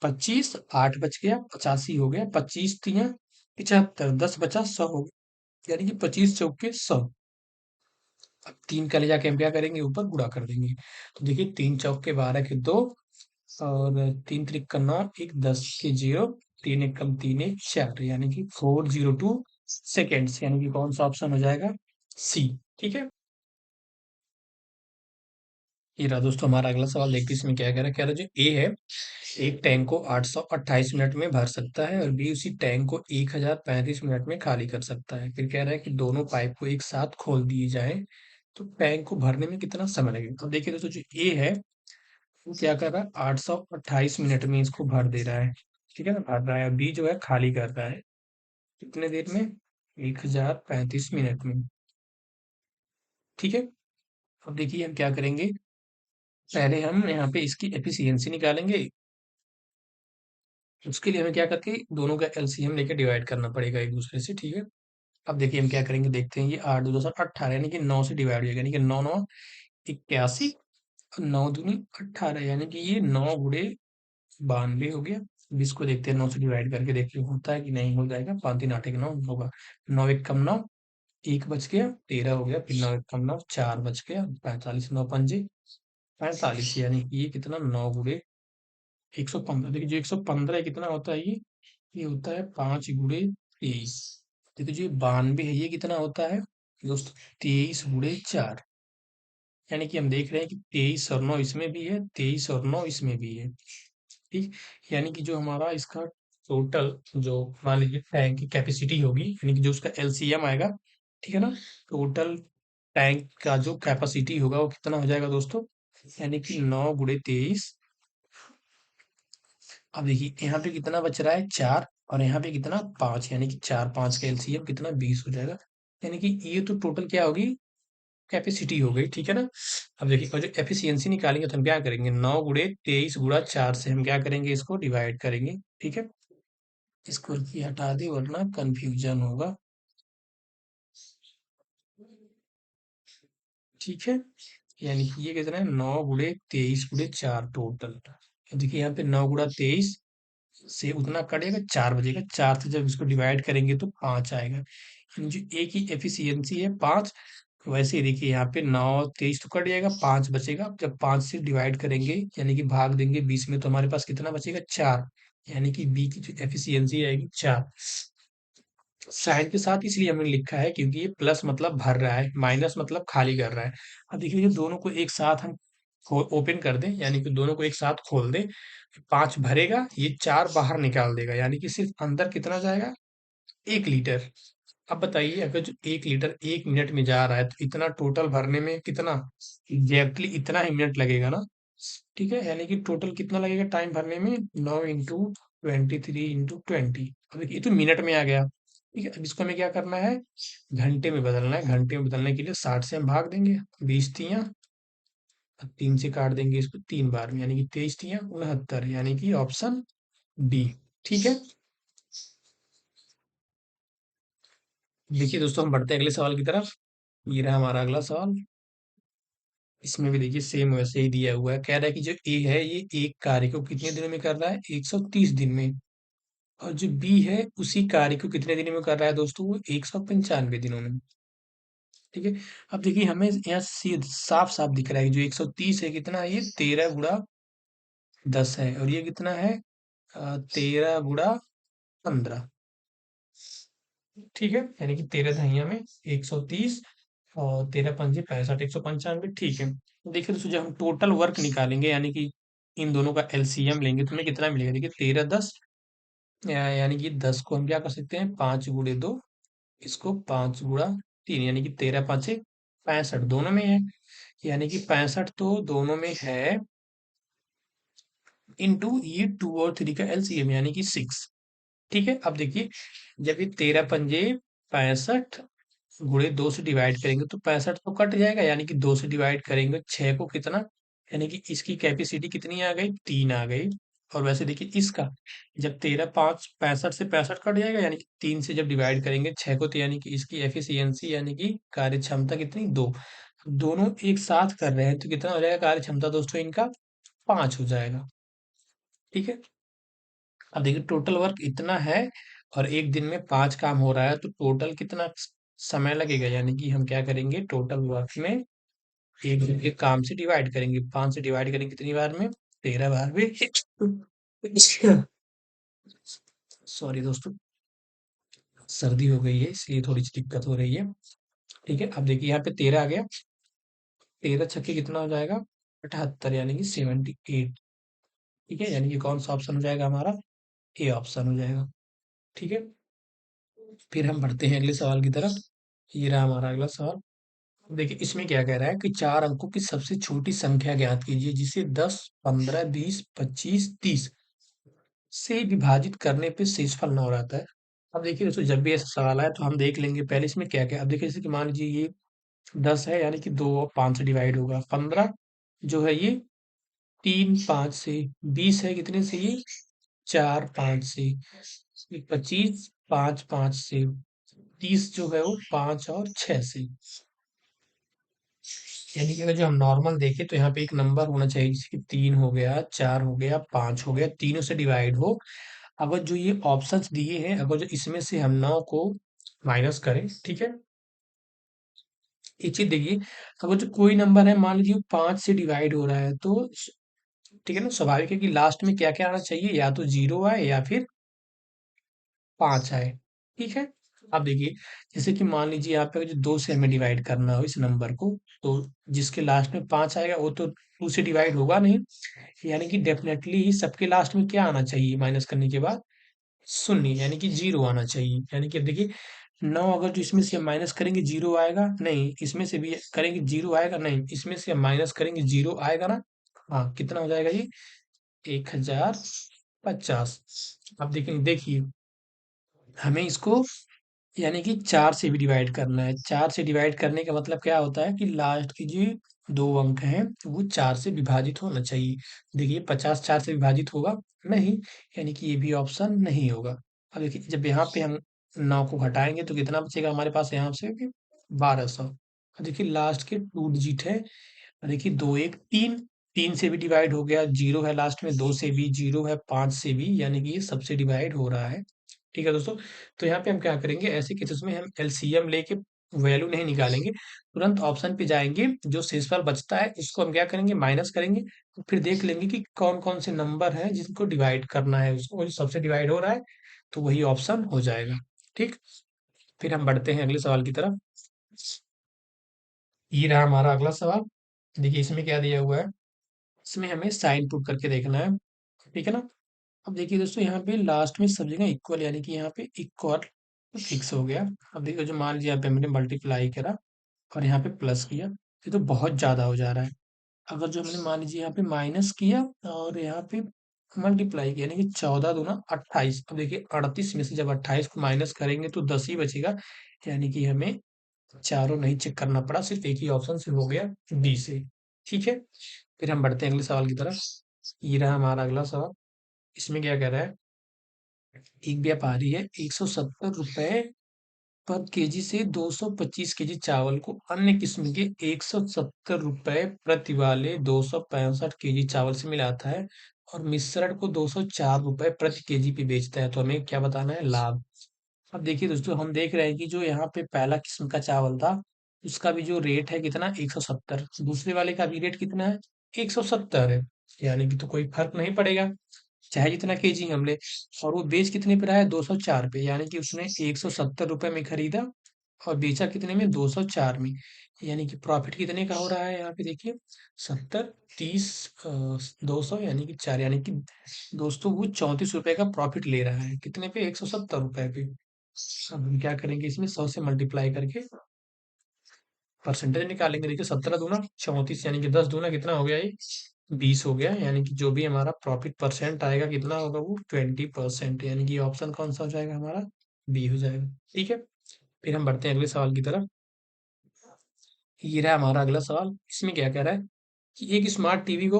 25, 8 बच गया 85 हो गया, 25 तिया 75, 10 बचा 100 हो गया, यानी कि 25 चौके 100। अब 3 का ले जाके हम क्या करेंगे, ऊपर गुणा कर देंगे, तो देखिए 3 चौके 12 के 2, और 3 त्रिक का 9, एक 10 के 0, 3 एकम 3 एक 4, यानी कि 402 सेकेंड्स, यानी कि कौन सा ऑप्शन हो जाएगा, सी, ठीक है। ये रहा दोस्तों हमारा अगला सवाल, देखते हैं इसमें क्या कह रहा है जो ए है, एक टैंक को 828 मिनट में भर सकता है और बी उसी टैंक को 1035 मिनट में खाली कर सकता है। फिर कह रहा है कि दोनों पाइप को एक साथ खोल दिए जाएं तो टैंक को भरने में कितना समय लगेगा? तो देखिए दोस्तों, जो ए है वो क्या कर रहा है, 828 मिनट में इसको भर दे रहा है। ठीक है ना, भर रहा है। बी जो है खाली कर रहा है कितने देर में, 1035 मिनट में। ठीक है। अब देखिए हम क्या करेंगे, पहले हम यहाँ पे इसकी एफिशिएंसी निकालेंगे। उसके लिए हमें क्या करके दोनों का एलसीएम लेके डिवाइड करना पड़ेगा एक दूसरे से। ठीक है। अब देखिए हम क्या करेंगे, देखते हैं। ये 8 2 18 यानी कि 9 से डिवाइड हो जाएगा, यानी कि 9 9 81, 9 दूनी 18, यानी कि ये 9 गुणे 92 हो गया। अब इसको देखते हैं, 9 से डिवाइड करके देखते हैं होता है कि नहीं। हो जाएगा, 5 3 8 1 9 होगा। 9 1 कम 9, 1 बच गया, 13 हो गया। फिर 9 1 कम 9, 4 बच गया, 45, 9 5 45, यानी कि ये कितना, 9 गुणे 115। देखिए जो 115 कितना होता है, ये होता है 5 गुणे 23। देखिए जो 92 है, ये कितना होता है दोस्तों, 23 गुणे 4। यानी कि हम देख रहे हैं कि 23 और 9 इसमें भी है, 23 और 9 इसमें भी है। ठीक। यानी कि जो हमारा इसका टोटल, जो मान लीजिए टैंक की कैपेसिटी होगी, यानी कि जो उसका एलसीएम आएगा, ठीक है ना, टोटल टैंक का जो कैपेसिटी होगा वो कितना हो जाएगा दोस्तों, यानी कि 9 गुणे 23। अब देखिए यहाँ पे कितना बच रहा है, 4, और यहाँ पे कितना, 5, यानी कि 4 5 का एलसीएम कितना, 20 हो जाएगा। यानी कि ये तो टोटल क्या होगी, कैपेसिटी हो गई। ठीक है ना। अब देखिए, और जो एफिशिएंसी निकालेंगे तो हम क्या करेंगे, 9 गुणे 23 गुणा 4 से हम क्या करेंगे, इसको डिवाइड करेंगे। ठीक है। इसको की हटा दे वरना कंफ्यूजन होगा। ठीक है। यानी कि ये कितना है, 9 गुणे 23 गुणे 4 टोटल। देखिए यहाँ पे 9 गुणा 23 से उतना कटेगा, 4 बचेगा। 4 से जब इसको डिवाइड करेंगे तो 5 आएगा। यानी जो ए की एफिशिएंसी है 5। वैसे ही देखिए यहाँ पे 9 23 तो कट जाएगा, 5 बचेगा। जब 5 से डिवाइड करेंगे यानी कि भाग देंगे 20 में, तो हमारे पास कितना बचेगा, 4। यानी कि बी की जो एफिशिएंसी आएगी 4। साइन के साथ इसलिए हमने लिखा है क्योंकि ये प्लस मतलब भर रहा है, माइनस मतलब खाली कर रहा है। अब देखिए ये दोनों को एक साथ हम ओपन कर दें, यानी कि दोनों को एक साथ खोल दें। 5 भरेगा, ये 4 बाहर निकाल देगा, यानी कि सिर्फ अंदर कितना जाएगा, 1 लीटर। अब बताइए, अगर जो 1 लीटर 1 मिनट में जा रहा है तो इतना टोटल भरने में कितना, एग्जैक्टली इतना ही मिनट लगेगा ना। ठीक है। यानी कि टोटल कितना लगेगा टाइम भरने में, 9 × 23 × 20। अब देखिए ये तो मिनट में आ गया। ठीक है। अब इसको हमें क्या करना है, घंटे में बदलना है। घंटे में बदलने के लिए 60 से हम भाग देंगे, 20 तियां, 3 से काट देंगे इसको 3 बार में, यानी कि 23 तियां 69, यानी कि ऑप्शन डी। ठीक है। देखिए दोस्तों, हम बढ़ते हैं अगले सवाल की तरफ। ये रहा हमारा अगला सवाल। इसमें भी देखिए सेम वैसे ही दिया हुआ है। कह रहा है कि जो ए है ये एक कार्य को कितने दिनों में कर रहा है, 130 दिन में। और जो बी है उसी कार्य को कितने दिनों में कर रहा है दोस्तों, वो 195 दिनों में। ठीक है। अब देखिए हमें यहाँ साफ साफ दिख रहा है कि जो 130 है कितना है, ये 13 × 10 है, और ये कितना है, 13 × 15। ठीक है। यानी कि 13 दहिया में 130, और 13 पंजे 65, 195। ठीक है। देखिए दोस्तों, जब हम टोटल वर्क निकालेंगे, यानी कि इन दोनों का एलसीएम लेंगे, तो हमें कितना मिलेगा, देखिए 13 10, यानी कि 10 को हम क्या कर सकते हैं, 5 × 2, इसको 5 × 3, यानी कि 13 5 65 दोनों में है। यानी कि 65 तो दोनों में है, इंटू ये 2 और 3 का एलसीएम यानी कि 6। ठीक है। अब देखिए, जब ये 13 पंजे 65 × 2 से डिवाइड करेंगे तो 65 तो कट जाएगा, यानी कि 2 से डिवाइड करेंगे 6 को कितना, यानी कि इसकी कैपेसिटी कितनी आ गई, 3 आ गई। और वैसे देखिए इसका, जब 13 5 65 से 65 कट जाएगा, यानी कि 3 से जब डिवाइड करेंगे 6 को, तो यानी कि इसकी एफिशिएंसी यानी कि कार्य क्षमता कितनी, 2। दोनों एक साथ कर रहे हैं तो कितना हो जाएगा कार्य क्षमता दोस्तों इनका, 5 हो जाएगा। ठीक है। अब देखिए टोटल वर्क इतना है, और एक दिन में 5 काम हो रहा है, तो टोटल कितना समय लगेगा, यानी कि हम क्या करेंगे, टोटल वर्क में एक दिन के काम से डिवाइड करेंगे, 5 से डिवाइड करेंगे कितनी बार में, 13 बार में। सॉरी दोस्तों, सर्दी हो गई है इसलिए थोड़ी सी दिक्कत हो रही है। ठीक है। अब देखिए यहाँ पे 13 आ गया, 13 छक्के कितना हो जाएगा, 78, यानी कि 78। ठीक है। यानी कि कौन सा ऑप्शन हो जाएगा हमारा, ए ऑप्शन हो जाएगा। ठीक है। फिर हम बढ़ते हैं अगले सवाल की तरफ। ये रहा हमारा अगला सवाल। देखिए इसमें क्या कह रहा है कि 4 अंकों की सबसे छोटी संख्या ज्ञात कीजिए जिसे 10, 15, 20, 25, 30 से विभाजित करने पे शेषफल 9 रहता है। अब देखिए दोस्तों जब भी ऐसा सवाल आए तो हम देख लेंगे पहले इसमें क्या-क्या। अब देखिए जैसे कि मान लीजिए ये 10 है यानी कि 2 और 5 से डिवाइड होगा। 15 जो है ये 3, 5 से। 20 है कितने से ये 4, 5 से। 25 5, 5 से। 30 जो है वो 5 और 6 से। यानी कि अगर जो हम नॉर्मल देखें तो यहाँ पे एक नंबर होना चाहिए जैसे कि 3 हो गया, 4 हो गया, 5 हो गया, तीनों से डिवाइड हो। अगर जो ये ऑप्शंस दिए हैं अगर जो इसमें से हम 9 को माइनस करें, ठीक है? एक चीज देखिए, अगर जो कोई नंबर है मान लीजिए 5 से डिवाइड हो रहा है तो ठीक है ना, स्वाभाविक है कि लास्ट में क्या क्या आना चाहिए, या तो जीरो आए या फिर 5 आए। ठीक है? अब देखिए जैसे कि मान लीजिए यहाँ पे जो 2 से हमें डिवाइड करना हो इस नंबर को, तो जिसके लास्ट में 5 आएगा वो तो 2 से डिवाइड होगा नहीं। यानी कि डेफिनेटली सबके लास्ट में क्या आना चाहिए माइनस करने के बाद, शून्य, यानी कि जीरो आना चाहिए। यानी कि अब देखिए 9 अगर जो इसमें से हम माइनस करेंगे जीरो आएगा नहीं, इसमें से भी करेंगे जीरो आएगा नहीं, इसमें से हम माइनस करेंगे जीरो आएगा ना। हाँ कितना हो जाएगा ये 1050। अब देखिए देखिए हमें इसको यानी कि 4 से भी डिवाइड करना है। 4 से डिवाइड करने का मतलब क्या होता है कि लास्ट की जो 2 अंक हैं वो 4 से विभाजित होना चाहिए। देखिए 50 4 से विभाजित होगा नहीं, यानी कि ये भी ऑप्शन नहीं होगा। अब देखिए जब यहाँ पे हम 9 को घटाएंगे तो कितना बचेगा हमारे पास यहाँ से कि 1200। अब देखिए लास्ट के 2 डिजिट है। देखिए 2 1 3, 3 से भी डिवाइड हो गया, जीरो है लास्ट में, 2 से भी जीरो है, 5 से भी, यानी कि ये सबसे डिवाइड हो रहा है। ठीक है दोस्तों, तो यहाँ पे हम क्या करेंगे, ऐसे केसेस में हम एलसीएम लेके वैल्यू नहीं निकालेंगे, तुरंत ऑप्शन पे जाएंगे, जो शेषफल बचता है इसको हम क्या करेंगे माइनस करेंगे, तो फिर देख लेंगे कि कौन कौन से नंबर हैं जिनको डिवाइड करना है, उसको जो सबसे डिवाइड हो रहा है तो वही ऑप्शन हो जाएगा। ठीक, फिर हम बढ़ते हैं अगले सवाल की तरफ। ये रहा हमारा अगला सवाल। देखिए इसमें क्या दिया हुआ है, इसमें हमें साइन पुट करके देखना है। ठीक है ना। अब देखिए दोस्तों यहाँ पे लास्ट में सब जगह इक्वल, यानी कि यहाँ पे इक्वल फिक्स हो गया। अब देखिए जो मान लीजिए यहाँ पे हमने मल्टीप्लाई करा और यहाँ पे प्लस किया, ये तो बहुत ज्यादा हो जा रहा है। अगर जो हमने मान लीजिए यहाँ पे माइनस किया और यहाँ पे मल्टीप्लाई किया, यानी कि 14 दूना 28। अब देखिए 38 में से जब 28 को माइनस करेंगे तो 10 ही बचेगा, यानी कि हमें चारों नहीं चेक करना पड़ा, सिर्फ एक ही ऑप्शन से हो गया डी से। ठीक है, फिर हम बढ़ते हैं अगले सवाल की तरफ। ये रहा हमारा अगला सवाल। इसमें क्या कह रहा है, एक व्यापारी है 170 रुपए पर केजी से 225 केजी चावल को अन्य किस्म के 170 रुपए प्रति वाले 265 केजी चावल से मिलाता है और मिश्रण को 204 रुपए प्रति केजी पे बेचता है, तो हमें क्या बताना है, लाभ। अब देखिए दोस्तों हम देख रहे हैं कि जो यहाँ पे पहला किस्म का चावल था उसका भी जो रेट है कितना 170, दूसरे वाले का भी रेट कितना है 170 है, यानी कि तो कोई फर्क नहीं पड़ेगा चाहे जितना केजी हम ले। और वो बेच कितने पे रहा है 204 पे, यानी कि उसने 170 रुपए में खरीदा और बेचा कितने में 204 में, यानी कि प्रॉफिट कितने का हो रहा है यहाँ पे देखिए 70 30 200 यानी कि 4, यानी कि दोस्तों वो 34 रुपए का प्रॉफिट ले रहा है, कितने पे 170 रुपए पे। अब हम क्या करेंगे इसमें 100 से मल्टीप्लाई करके परसेंटेज निकालेंगे। देखिए 17 दूना 34, यानी कि 10 दूना कितना हो गया ये 20 हो गया, यानी कि जो भी हमारा प्रॉफिट परसेंट आएगा कितना होगा वो 20%, यानी कि ऑप्शन कौन सा हो जाएगा हमारा, बी हो जाएगा। ठीक है, फिर हम बढ़ते हैं अगले सवाल की तरफ। ये रहा हमारा अगला सवाल। इसमें क्या कह रहा है कि एक स्मार्ट टीवी को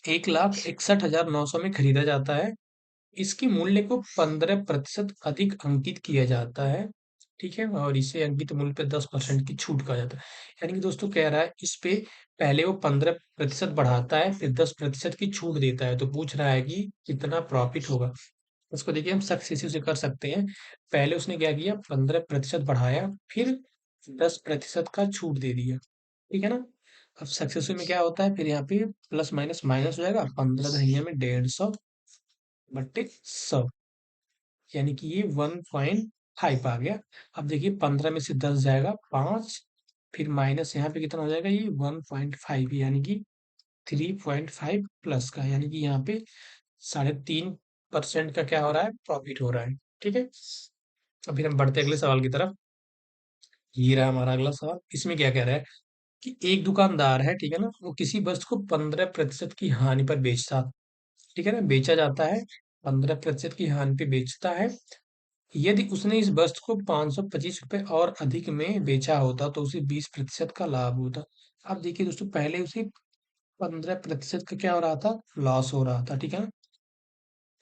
1,61,900 में खरीदा जाता है, इसके मूल्य को 15% अधिक अंकित किया जाता है। ठीक है, और इसे अंकित मूल्य पे 10% की छूट कहा जाता है। यानी कि दोस्तों कह रहा है इस पे पहले वो 15% बढ़ाता है फिर 10% की छूट देता है, तो पूछ रहा है कि कितना प्रॉफिट होगा। उसको देखिए हम सक्सेसिव से कर सकते हैं। पहले उसने क्या किया 15% बढ़ाया फिर 10% का छूट दे दिया। ठीक है ना। अब सक्सेसिव में क्या होता है, फिर यहाँ पे प्लस माइनस माइनस हो जाएगा, 15 धनिया में 150 बट्टे 100, यानी कि ये 1.5 आ गया। अब देखिए 15 में से 10 जाएगा 5, फिर माइनस यहाँ पे कितना हो जाएगा ये 1.5, यानी कि 3.5 प्लस का, यानी कि यहाँ पे 3.5% का क्या हो रहा है प्रॉफिट हो रहा है। ठीक है, अब फिर हम बढ़ते हैं अगले सवाल की तरफ। ये रहा हमारा अगला सवाल। इसमें क्या कह रहा है कि एक दुकानदार है, ठीक है ना, वो किसी वस्तु को 15% की हानि पर बेचता, ठीक है ना, बेचा जाता है, 15% की हानि पे बेचता है। यदि उसने इस वस्तु को 525 रुपए और अधिक में बेचा होता तो उसे 20% का लाभ होता। अब देखिए दोस्तों, पहले उसे 15% का क्या हो रहा था, लॉस हो रहा था, ठीक है ना।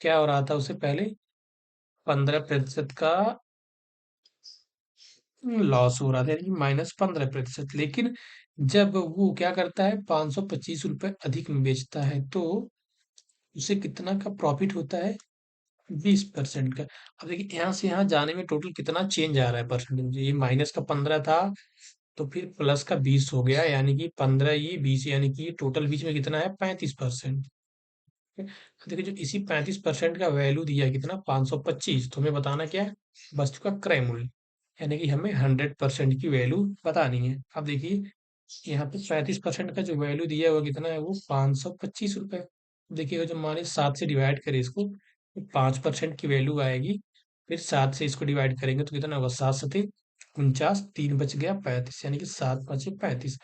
क्या हो रहा था उसे पहले, 15% का लॉस हो रहा था, यानी -15%। लेकिन जब वो क्या करता है, 525 रुपए अधिक में बेचता है तो उसे कितना का प्रॉफिट होता है, 20% का। अब देखिए यहाँ से यहाँ जाने में टोटल कितना चेंज आ रहा है परसेंटेज, ये -15 था तो फिर +20 हो गया, यानी कि 15 ये 20, यानी कि टोटल बीच में कितना है, 35%। देखिए जो इसी 35% का वैल्यू दिया है कितना, 525, तो हमें बताना क्या है, वस्तु का क्रय मूल्य, यानी कि हमें 100% की वैल्यू बतानी है। अब देखिए यहाँ पे 35% का जो वैल्यू दिया है वो कितना है, वो 525 रुपए। देखिएगा जब माने 7 से डिवाइड करें इसको, तो 5% की वैल्यू आएगी, फिर 7 से इसको डिवाइड करेंगे तो कितना होगा, 7 सते 49, 3 बच गया 35, यानी कि 7 5 35।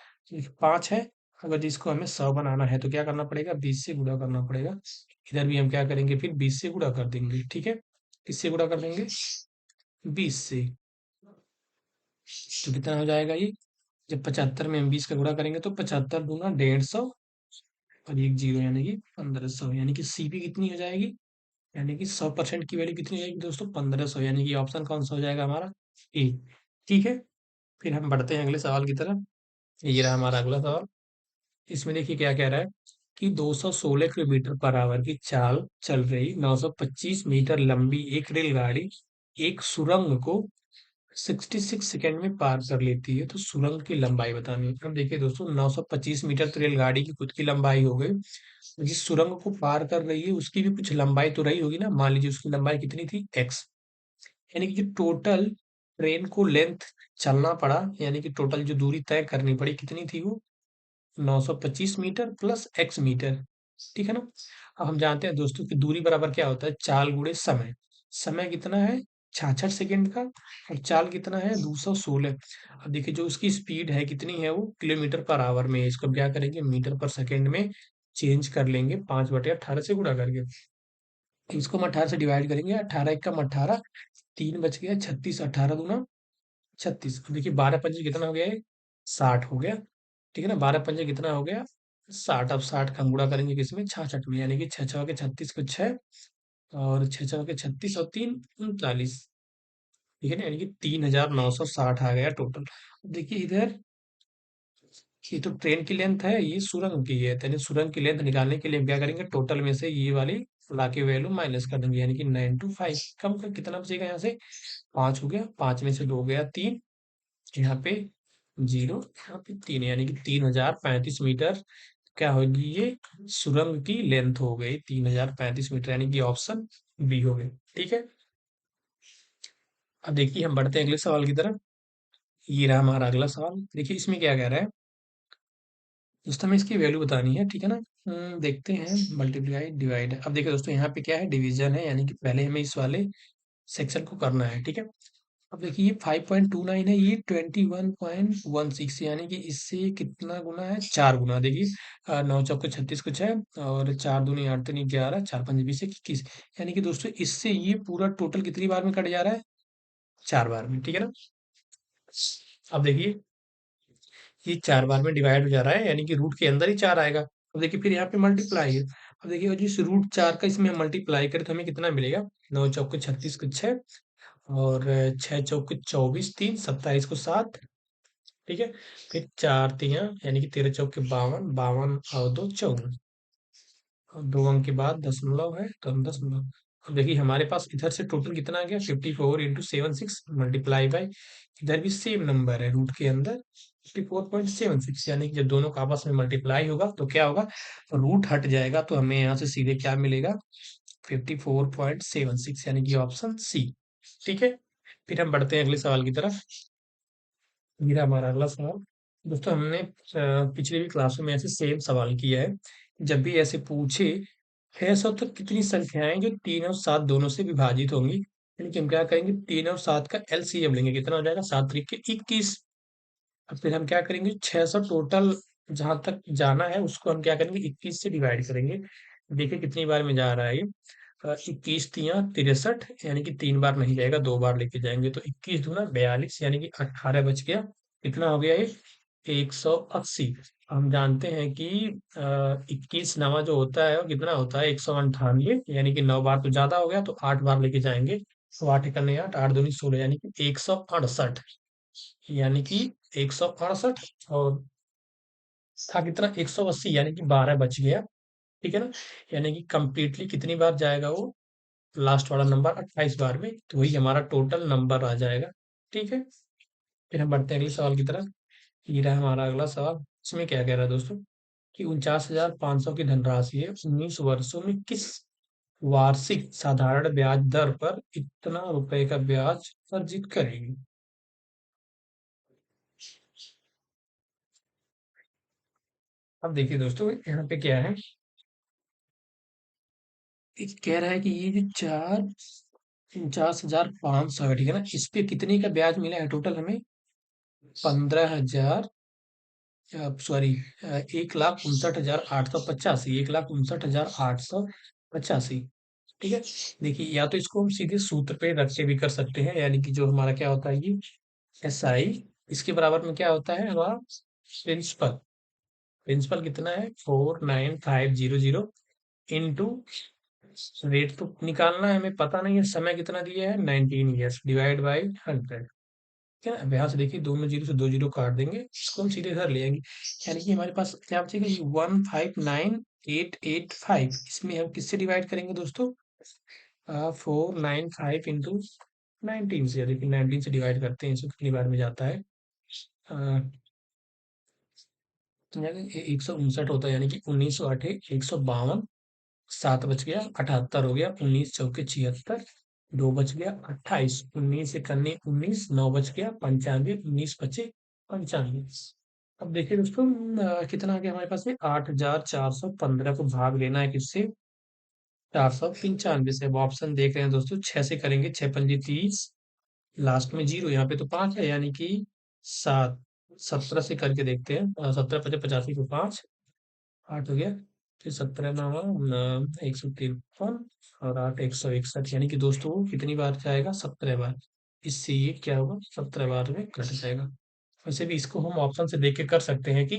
5 है, अगर इसको हमें 100 बनाना है तो क्या करना पड़ेगा, 20 से गुणा करना पड़ेगा। इधर भी हम क्या करेंगे, फिर 20 से गुणा कर देंगे, ठीक है। किससे गुणा कर देंगे, 20 से। तो कितना हो जाएगा ये, जब 75 में हम 20 का गुणा करेंगे तो 75 दूना 150 और एक जीरो, यानी कि 1500, यानी कि सीपी कितनी हो जाएगी, यानी कि 100% की वैल्यू कितनी हो जाएगी दोस्तों, 1500, यानी कि ऑप्शन कौन सा हो जाएगा हमारा, ए। ठीक है, फिर हम बढ़ते हैं अगले सवाल की तरफ। ये रहा हमारा अगला सवाल। इसमें देखिए क्या कह रहा है कि 216 किलोमीटर पर आवर की चाल चल रही 925 मीटर लंबी एक रेलगाड़ी एक सुरंग को 66 सेकंड में पार कर लेती है, तो सुरंग की लंबाई बतानी है। अब देखिए दोस्तों, 925 मीटर तो रेलगाड़ी की खुद की लंबाई हो गई, जिस सुरंग को पार कर रही है उसकी भी कुछ लंबाई तो रही होगी ना। मान लीजिए उसकी लंबाई कितनी थी, एक्स, यानी कि जो टोटल ट्रेन को लेंथ चलना पड़ा, यानी कि टोटल जो दूरी तय करनी पड़ी कितनी थी, वो 925 मीटर प्लस एक्स मीटर, ठीक है ना। अब हम जानते हैं दोस्तों कि दूरी बराबर क्या होता है, चाल गुणे समय। समय कितना है, 66 सेकंड का, और चाल कितना है, 216। अब देखिए जो उसकी स्पीड है कितनी है, वो किलोमीटर पर आवर में है। इसको हम क्या करेंगे, मीटर पर सेकंड में चेंज कर लेंगे, 5/18 से गुणा करके। इसको हम 18 से डिवाइड करेंगे, 18 एक कम 18, 3 बच गया 36, 18 दूना 36। देखिए 12 पंजे कितना हो गया है, 60 हो गया, ठीक है ना। 12 पंजे कितना हो गया, 60। अब 60 का हम गुणा करेंगे किसमें, 66 में, यानी कि 6 6 के 36 को 6, और 6 6 के 36 और 3 39, ठीक है ना, यानी कि 3960 आ गया टोटल। देखिए इधर, ये तो ट्रेन की लेंथ है, ये सुरंग की है, तो यानी सुरंग की लेंथ निकालने के लिए हम क्या करेंगे, टोटल में से ये वाली ला के वैल्यू माइनस कर देंगे, यानी कि 925 कम कर कितना बचेगा यहाँ से, 5 हो गया, 5 में से 2 गया 3, यहाँ पे जीरो, यहाँ पे 3, यानी कि 3035 मीटर क्या होगी ये, सुरंग की लेंथ हो गई 3035 मीटर, यानी कि ऑप्शन बी हो गई। ठीक है, अब देखिए हम बढ़ते हैं अगले सवाल की तरफ। ये रहा हमारा अगला सवाल। देखिए इसमें क्या कह रहा है, दोस्तों हमें इसकी वैल्यू बतानी है, ठीक है ना। देखते हैं, मल्टीप्लाई डिवाइड। अब देखिए दोस्तों यहाँ पे क्या है, डिवीजन है, यानी कि पहले हमें इस वाले सेक्शन को करना है, ठीक है। अब देखिए ये 5.29 है, ये 21.16, यानी कि इससे कितना गुना है, 4 गुना। देखिए 9 चौके 36 कुछ है, और 4 दूनी 8 तीन 11, 4 पंजे 20 21, यानी कि दोस्तों इससे ये पूरा टोटल कितनी बार में कट जा रहा है, 4 बार में, ठीक है ना। अब देखिए ये 4 बार में डिवाइड हो जा रहा है, यानी कि रूट के अंदर ही 4 आएगा। अब देखिए फिर यहाँ पे मल्टीप्लाई है। अब देखिए जिस रूट 4 का इसमें हम मल्टीप्लाई करें तो हमें कितना मिलेगा, 9 चौके 36 को 6, और 6 चौके 24, 3 27 को 7, ठीक है। फिर 4 तिया यानी कि 13 चौके 52, 52 और 2 54, और 2 अंक के बाद दशमलव है तो हम दशमलव। अब देखिए हमारे पास इधर से टोटल कितना आ गया, 54 × 7 6 मल्टीप्लाई बाई, इधर भी सेम नंबर है रूट के अंदर 54.76, यानी कि जब दोनों का आपस में मल्टीप्लाई होगा तो क्या होगा, रूट हट जाएगा, तो हमें यहाँ से सीधे क्या मिलेगा, 54.76, यानी कि ऑप्शन सी। ठीक है, फिर हम बढ़ते हैं अगले सवाल की तरफ। मेरा हमारा अगला सवाल, दोस्तों हमने पिछले भी क्लासों में ऐसे सेम सवाल किया है। जब भी ऐसे पूछे, ऐसा तो कितनी संख्याएं जो 3 और 7 दोनों से विभाजित होंगी, यानी कि हम क्या करेंगे, 3 और 7 का एलसीएम लेंगे, कितना हो जाएगा, 7 3 के 21। अब फिर हम क्या करेंगे, 600 टोटल जहाँ तक जाना है उसको हम क्या करेंगे, 21 से डिवाइड करेंगे। देखिए कितनी बार में जा रहा है ये। 21 तिया 63, यानी कि 3 बार नहीं जाएगा, 2 बार लेके जाएंगे, तो 21 दूना 42, यानी कि 18 बच गया। कितना हो गया ये, 180। हम जानते हैं कि 21 नवा जो होता है वो कितना होता है, 198, यानी कि 9 बार तो ज्यादा हो गया, तो 8 बार लेके जाएंगे। तो 8 इकन्ने 8, 8 दूनी 16, यानी कि 168, यानी कि 168। और था कितना, 180, यानी कि 12 बच गया। ठीक है ना। यानी कि कंप्लीटली कितनी बार जाएगा वो, लास्ट वाला नंबर 28 बार में, तो वही हमारा टोटल नंबर आ जाएगा। ठीक है। फिर हम बढ़ते हैं अगले सवाल की तरफ। ये रहा हमारा अगला सवाल। इसमें क्या कह रहा है दोस्तों, कि 49,500 की धनराशि है, 19 वर्षों में किस वार्षिक साधारण ब्याज दर पर इतना रुपए का ब्याज अर्जित करेगी। अब देखिए दोस्तों, यहाँ पे क्या है, ये कह रहा है कि ये जो 49,500 है, ठीक है ना, इस पे कितने का ब्याज मिला है टोटल हमें, 15,000, सॉरी, 1,59,885, 1,59,885। ठीक है। देखिए, या तो इसको हम सीधे सूत्र पे रख के भी कर सकते हैं, यानी कि जो हमारा क्या होता है ये, SI, इसके बराबर में क्या होता है हमारा, प्रिंसिपल। प्रिंसिपल कितना है, 49500, इंटू रेट तो निकालना है, हमें पता नहीं है, समय कितना दिया है, 19 ईयर्स, डिवाइड बाई 100। ठीक है ना। अब यहाँ से देखिए, दोनों जीरो से दो जीरो काट देंगे, इसको हम सीधे इधर ले आएंगे। यानी कि हमारे पास क्या बचेगा, ये 159,885, इसमें हम किससे डिवाइड करेंगे दोस्तों, 495 इंटू 19 से, देखिए 19 से डिवाइड करते हैं, इसको कितनी बार में जाता है, 159 होता है, यानी कि 1908, 152, 7 बच गया, 78 हो गया, 19 चौके 76, 2 बच गया, 28, 19 से करने 19, 9 बच गया, 95, 19 बचे 95। अब देखिए दोस्तों, कितना आ गया हमारे पास में, 8,415 को भाग लेना है किससे, 495 से। अब ऑप्शन देख रहे हैं दोस्तों, 6 से करेंगे, 6 पंजी 30, लास्ट में जीरो, यहाँ पे तो 5 है, यानी कि 7। 17 से करके देखते हैं, 17 पचे 85 को 5, 8 हो गया, फिर 17 नवा 153, और 8 161, यानी कि दोस्तों वो कितनी बार जाएगा, 17 बार। इससे ये क्या होगा, 17 बार में कट जाएगा। वैसे भी इसको हम ऑप्शन से देख के कर सकते हैं कि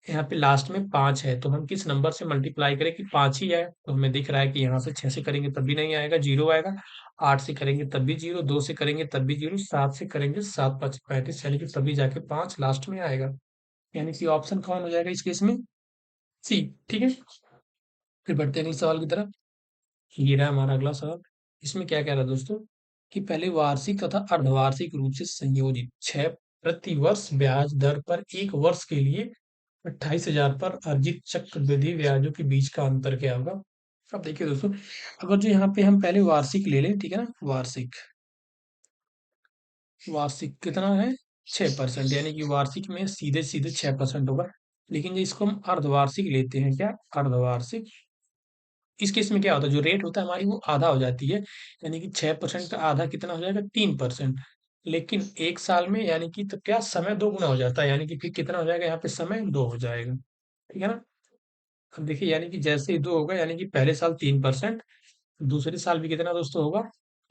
यहाँ पे लास्ट में 5 है, तो हम किस नंबर से मल्टीप्लाई करें कि 5 ही आए, तो हमें दिख रहा है कि यहाँ से 6 से करेंगे तब भी नहीं आएगा, जीरो आएगा, 8 से करेंगे तब भी जीरो, 2 से करेंगे तब भी जीरो, 7 से करेंगे 7 5 35, यानी कि तभी जाके 5 लास्ट में आएगा। यानी कि ऑप्शन कौन हो जाएगा इस केस में, सी। ठीक है। फिर बढ़ते हैं अगले सवाल की तरफ। ये रहा हमारा अगला सवाल। इसमें क्या कह रहा है दोस्तों, कि पहले वार्षिक तथा अर्धवार्षिक रूप से संयोजित 6 प्रति वर्ष ब्याज दर पर 1 वर्ष के लिए 28,000 पर अर्जित चक्रवृद्धि ब्याजों के बीच का अंतर क्या होगा। अब देखिए दोस्तों, अगर जो यहाँ पे हम पहले वार्षिक ले लें, ठीक है ना, वार्षिक, वार्षिक कितना है, 6%, यानी कि वार्षिक में सीधे सीधे 6% होगा। लेकिन जो इसको हम अर्धवार्षिक लेते हैं, क्या, अर्धवार्षिक, इस केस में क्या होता है, जो रेट होता है हमारी वो आधा हो जाती है, यानी कि 6% का आधा कितना हो जाएगा, 3%। लेकिन एक साल में यानी कि तो क्या, समय दो गुना हो जाता है, यानी कि फिर कितना हो जाएगा, यहाँ पे समय दो हो जाएगा। ठीक है ना। अब देखिए, यानी कि जैसे ही दो होगा, यानी कि पहले साल 3%, दूसरे साल भी कितना दोस्तों होगा,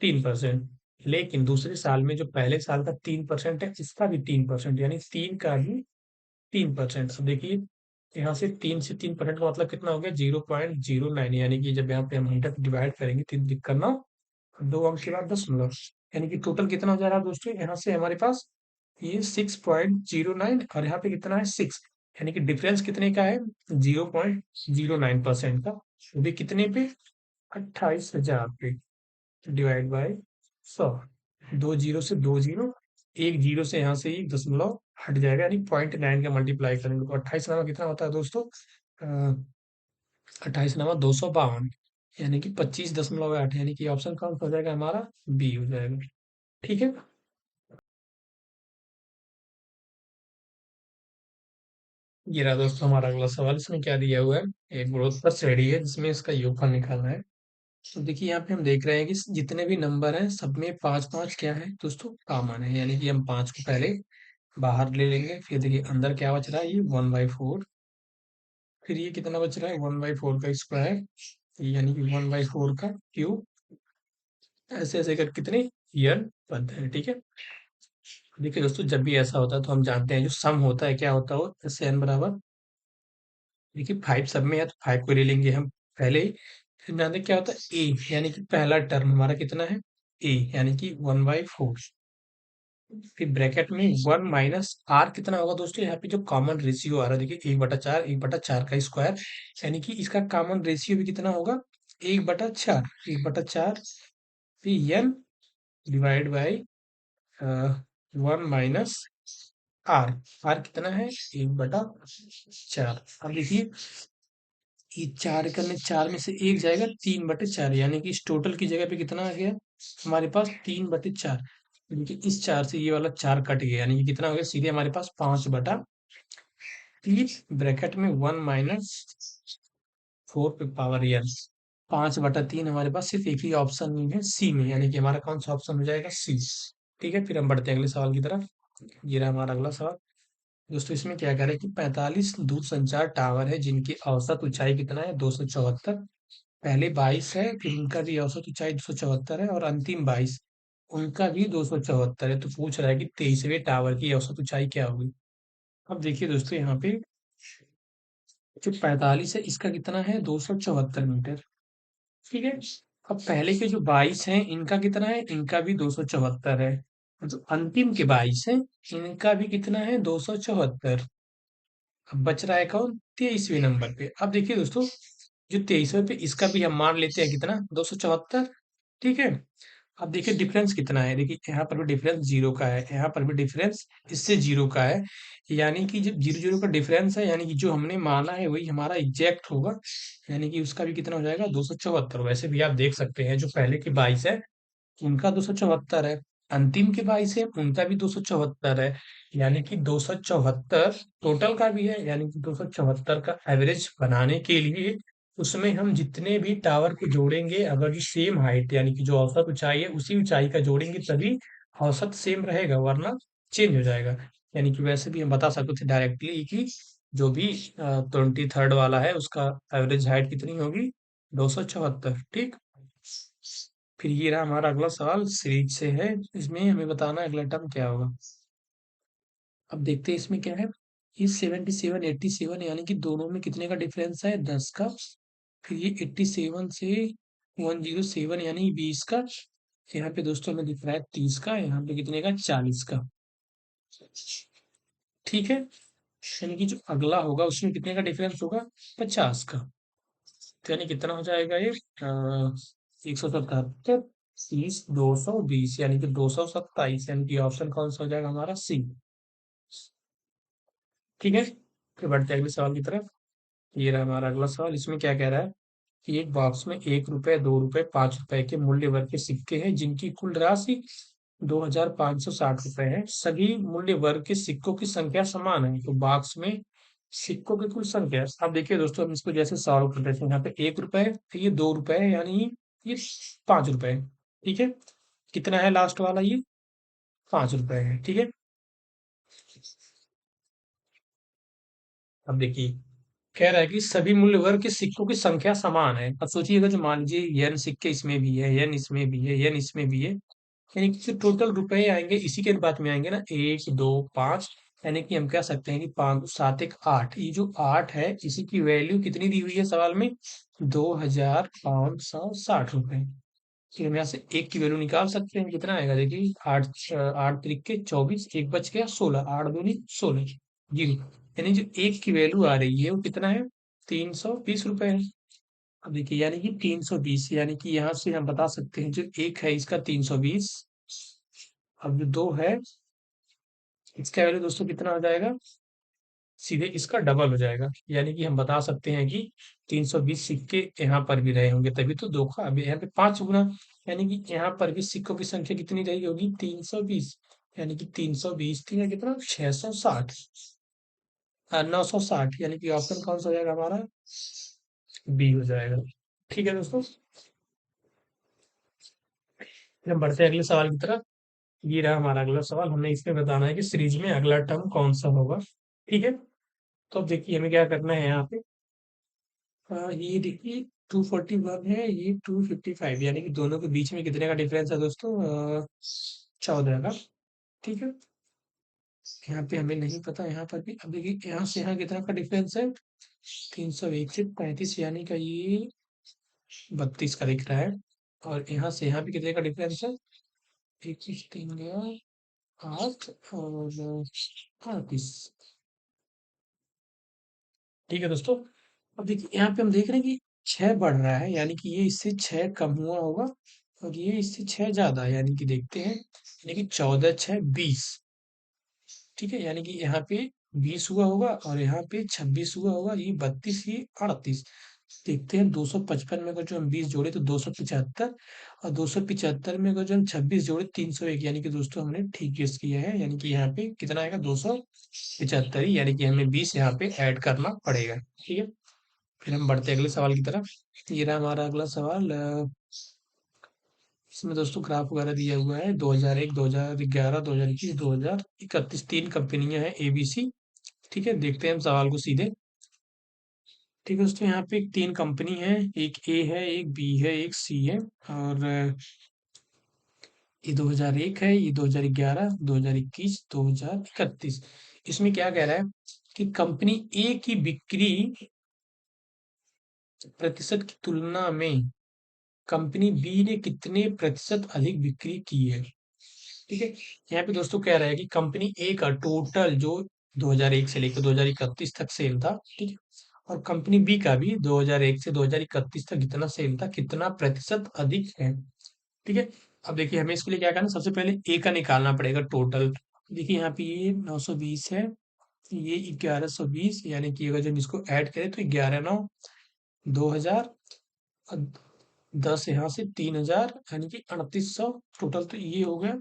3%। लेकिन दूसरे साल में जो पहले साल का 3% है, इसका भी 3%, यानी तीन का भी 3%। अब देखिए, यहाँ से 3 से 3% का मतलब कितना हो गया, 0.09, यानी कि जब यहाँ पे हम 100 डिवाइड करेंगे, 3 दिख करना, 2 अंक के बाद दशमलव, यानी कि टोटल कितना हो जा रहा है दोस्तों, यहाँ से हमारे पास ये 6.09, और यहाँ पे कितना है, 6, यानी कि डिफरेंस कितने का है, 0.09% का, वो भी कितने पे, 28,000 पे, डिवाइड बाय 100, 2 जीरो से 2 जीरो, एक जीरो से यहाँ से एक दशमलव हट जाएगा, यानी 0.9 का मल्टीप्लाई करेंगे, तो 28 नवा कितना होता है दोस्तों, 28 नवा 252, यानी कि 25.8, यानी कि ऑप्शन कौन सा हो जाएगा हमारा, बी हो जाएगा। ठीक है। ये रहा दोस्तों हमारा अगला सवाल। इसमें क्या दिया हुआ है, एक ग्रोथ पर श्रेणी है जिसमें इसका योगफल निकालना है। तो देखिए यहाँ पे हम देख रहे हैं कि जितने भी नंबर हैं सब में पाँच पाँच क्या है दोस्तों, कॉमन है। यानी कि हम पाँच को पहले बाहर ले लेंगे, फिर देखिए अंदर क्या बच रहा है, ये 1/4। फिर ये कितना बच रहा है, 1/4 का स्क्वायर, यानी कि 1/4 का क्यूब। ऐसे ऐसे कर कितने यल बनते हैं, ठीक है। देखिए दोस्तों, जब भी ऐसा होता है तो हम जानते हैं जो सम होता है क्या होता है, वो एस एन बराबर, देखिए फाइव सब में है तो फाइव को ले लेंगे हम पहले ही। फिर जानते हैं क्या होता है ए, यानी कि पहला टर्म हमारा कितना है, ए, यानी कि 1/4। फिर ब्रैकेट में 1 - कितना होगा दोस्तों, यहाँ पे जो कॉमन रेशियो आ रहा है देखिए, 1/4, 1/4 का स्क्वायर, यानी कि इसका कॉमन रेशियो भी कितना होगा, 1/4, 1/4। फिर एन डिवाइड बाई 1 - आर कितना है, 1/4। अब देखिए, ये चार करने, चार में से एक जाएगा, 3/4, यानी कि इस टोटल की जगह पे कितना आ गया हमारे पास, 3/4। देखिए इस चार से ये वाला चार कट गया, यानी कि कितना हो गया, सीधे हमारे पास 5/3। ब्रैकेट में 1 - 4 पे पावर एन, 5/3 हमारे पास सिर्फ एक ही ऑप्शन नहीं है, सी में, यानी कि हमारा कौन सा ऑप्शन हो जाएगा, सी। ठीक है, फिर हम बढ़ते हैं अगले सवाल की तरफ। ये रहा हमारा अगला सवाल। दोस्तों इसमें क्या कह रहे हैं कि 45 दूरसंचार टावर है जिनकी औसत ऊंचाई कितना है, 274। पहले 22 है, फिर उनका भी औसत ऊंचाई 274 है, और अंतिम 22, उनका भी 274 है। तो पूछ रहा है कि 23वें टावर की औसत ऊंचाई क्या होगी। अब देखिए दोस्तों, यहाँ पे जो 45 है इसका कितना है, 274 मीटर, ठीक है। अब पहले के जो 22 हैं इनका कितना है, इनका भी 274 है। और जो अंतिम के 22 हैं इनका भी कितना है, 274। अब बच रहा है कौन, 23वें नंबर पे। अब देखिए दोस्तों, जो 23वें पे इसका भी हम मान लेते हैं कितना, 274, ठीक है। अब देखिए डिफरेंस कितना है, देखिए यहाँ पर भी डिफरेंस जीरो का है, यहाँ पर भी डिफरेंस इससे जीरो का है। यानी कि जब जीरो जीरो का डिफरेंस है, यानी कि जो हमने माना है वही हमारा एग्जैक्ट होगा। यानी कि उसका भी कितना हो जाएगा, 274। वैसे भी आप देख सकते हैं जो पहले की 22 है उनका 274 है, अंतिम के 22 है उनका भी 274 है। यानी कि 274 टोटल का भी है, यानी कि 274 का एवरेज बनाने के लिए उसमें हम जितने भी टावर को जोड़ेंगे, अगर जो सेम हाइट यानी कि जो औसत ऊंचाई है उसी ऊंचाई का जोड़ेंगे तभी औसत सेम रहेगा, वरना चेंज हो जाएगा। यानी कि वैसे भी हम बता सकते थे डायरेक्टली कि जो भी 23rd वाला है उसका एवरेज हाइट कितनी होगी, 274, ठीक। फिर ये रहा हमारा अगला सवाल, सीरीज से है, इसमें हमें बताना है अगला टर्म क्या होगा। अब देखते हैं इसमें क्या है, ये 77 87, यानी कि दोनों में कितने का डिफरेंस है, 10 का। फिर ये 87 से 107, यानी 20 का। यहाँ पे दोस्तों हमें दिख रहा है 30 का, यहाँ पे कितने का, 40 का, ठीक है। यानी कि जो अगला होगा उसमें कितने का डिफरेंस होगा, 50 का। तो यानी कितना हो जाएगा ये, 177, 30, 220, यानी कि 227, यानी कि ऑप्शन कौन सा हो जाएगा हमारा, सी, ठीक है। फिर बढ़ते हैं अगले सवाल की तरफ। ये रहा हमारा अगला सवाल, इसमें क्या कह रहा है कि एक बॉक्स में 1 रुपए, 2 रुपए, 5 रुपए के मूल्य वर्ग के सिक्के हैं जिनकी कुल राशि 2560 रुपए है। सभी मूल्य वर्ग के सिक्कों की संख्या समान है, तो बॉक्स में सिक्कों की कुल संख्या। अब देखिए दोस्तों, हम इसको जैसे सॉल्व कर देते हैं, यहाँ पे 1 रुपए, फिर ये 2 रुपए, यानी ये 5 रुपए, ठीक है। कितना है लास्ट वाला, ये 5 रुपए है, ठीक है। अब देखिए, कह रहा है कि सभी मूल्य वर्ग के सिक्कों की संख्या समान है। अब सोचिएगा, जो मान लीजिए n सिक्के इसमें भी है, n इसमें भी है, n इसमें भी है, यानी कि जो टोटल रुपए आएंगे इसी के अनुपात में आएंगे ना, 1 2 5। यानी कि हम कह सकते हैं कि 5 7 1 8, ये जो 8 है इसी की वैल्यू कितनी दी हुई है सवाल में, 2560 रुपए। फिर हम यहाँ से एक की वैल्यू निकाल सकते हैं, कितना आएगा देखिए, 8 8 त्रिक के 24, एक बच गया 16, 8 दूनी 16, जीरो। यानी जो एक की वैल्यू आ रही है वो कितना है, 320 रुपए है। अब देखिए, यानी कि 320, यानी कि यहाँ से हम बता सकते हैं जो एक है इसका 320, अब जो दो है इसका वैल्यू दोस्तों कितना हो जाएगा, सीधे इसका डबल हो जाएगा। यानी कि हम बता सकते हैं कि 320 सिक्के यहाँ पर भी रहे होंगे, तभी तो दो का, अब यहाँ पे 5 गुना, यानी कि यहाँ पर भी सिक्कों की संख्या कितनी रही होगी, 320। यानी कि 320 तीन कितना, 660, 960, यानी कि ऑप्शन कौन सा हो जाएगा हमारा, बी हो जाएगा, ठीक है दोस्तों। फिर हम बढ़ते हैं अगले सवाल की तरफ। ये रहा हमारा अगला सवाल, हमें इसमें बताना है कि सीरीज में अगला टर्म कौन सा होगा। ठीक है, तो अब देखिए हमें क्या करना है यहाँ पे। ये देखिए 241 है, ये 255, यानी कि दोनों के बीच में कितने का डिफरेंस है दोस्तों? 14 का। ठीक है, यहाँ पे हमें नहीं पता, यहाँ पर भी अब देखिए यहाँ से यहाँ कितना का डिफरेंस है? 301 से 35, यानी कि ये 32 का दिख रहा है। और यहाँ से यहाँ पे कितने का डिफरेंस है? 21 3 गया 8 और 38। ठीक है दोस्तों, अब देखिए यहाँ पे हम देख रहे हैं कि 6 बढ़ रहा है, यानी कि ये इससे 6 कम हुआ होगा और ये इससे 6 ज्यादा है, यानी कि देखते हैं, यानी कि 14 6 20। ठीक है, यानी कि यहाँ पे 20 हुआ होगा और यहाँ पे 26 हुआ होगा, ये 32, ये 38। देखते हैं 255 में अगर जो हम 20 जोड़े तो 275, और 275 में अगर जो हम 26 जोड़े 301, यानी कि दोस्तों हमने ठीक गेस किया है, यानी कि यहाँ पे कितना आएगा? 275 ही, यानी कि हमें 20 यहाँ पे ऐड करना पड़ेगा। ठीक है, फिर हम बढ़ते हैं अगले सवाल की तरफ। ये रहा हमारा अगला सवाल। इसमें दोस्तों ग्राफ वगैरह दिया हुआ है 2001 2011 2021 2031, तीन कंपनियां हैं ABC। ठीक है, देखते हैं हम सवाल को सीधे। ठीक है दोस्तों, यहाँ पे तीन कंपनी है, एक ए है, एक बी है, एक सी है। और ये 2001 है, ये 2011 2021 2031। इसमें क्या कह रहा है कि कंपनी ए की बिक्री प्रतिशत की तुलना में कंपनी बी ने कितने प्रतिशत अधिक बिक्री की है। ठीक है, यहाँ पे दोस्तों कह रहा है कि कंपनी ए का टोटल जो 2001 से लेकर 2031 तक सेल था, ठीक है, और कंपनी बी का भी 2001 से 2031 तक कितना सेल था, कितना प्रतिशत अधिक है। ठीक है, अब देखिए हमें इसके लिए क्या करना है, सबसे पहले ए का निकालना पड़ेगा टोटल। देखिए यहाँ पे ये 920 है, ये 1120, यानी कि अगर जब इसको ऐड करें तो 11 9 2000, 10 यहाँ से 3000, यानी कि 3800 टोटल, तो ये हो गया।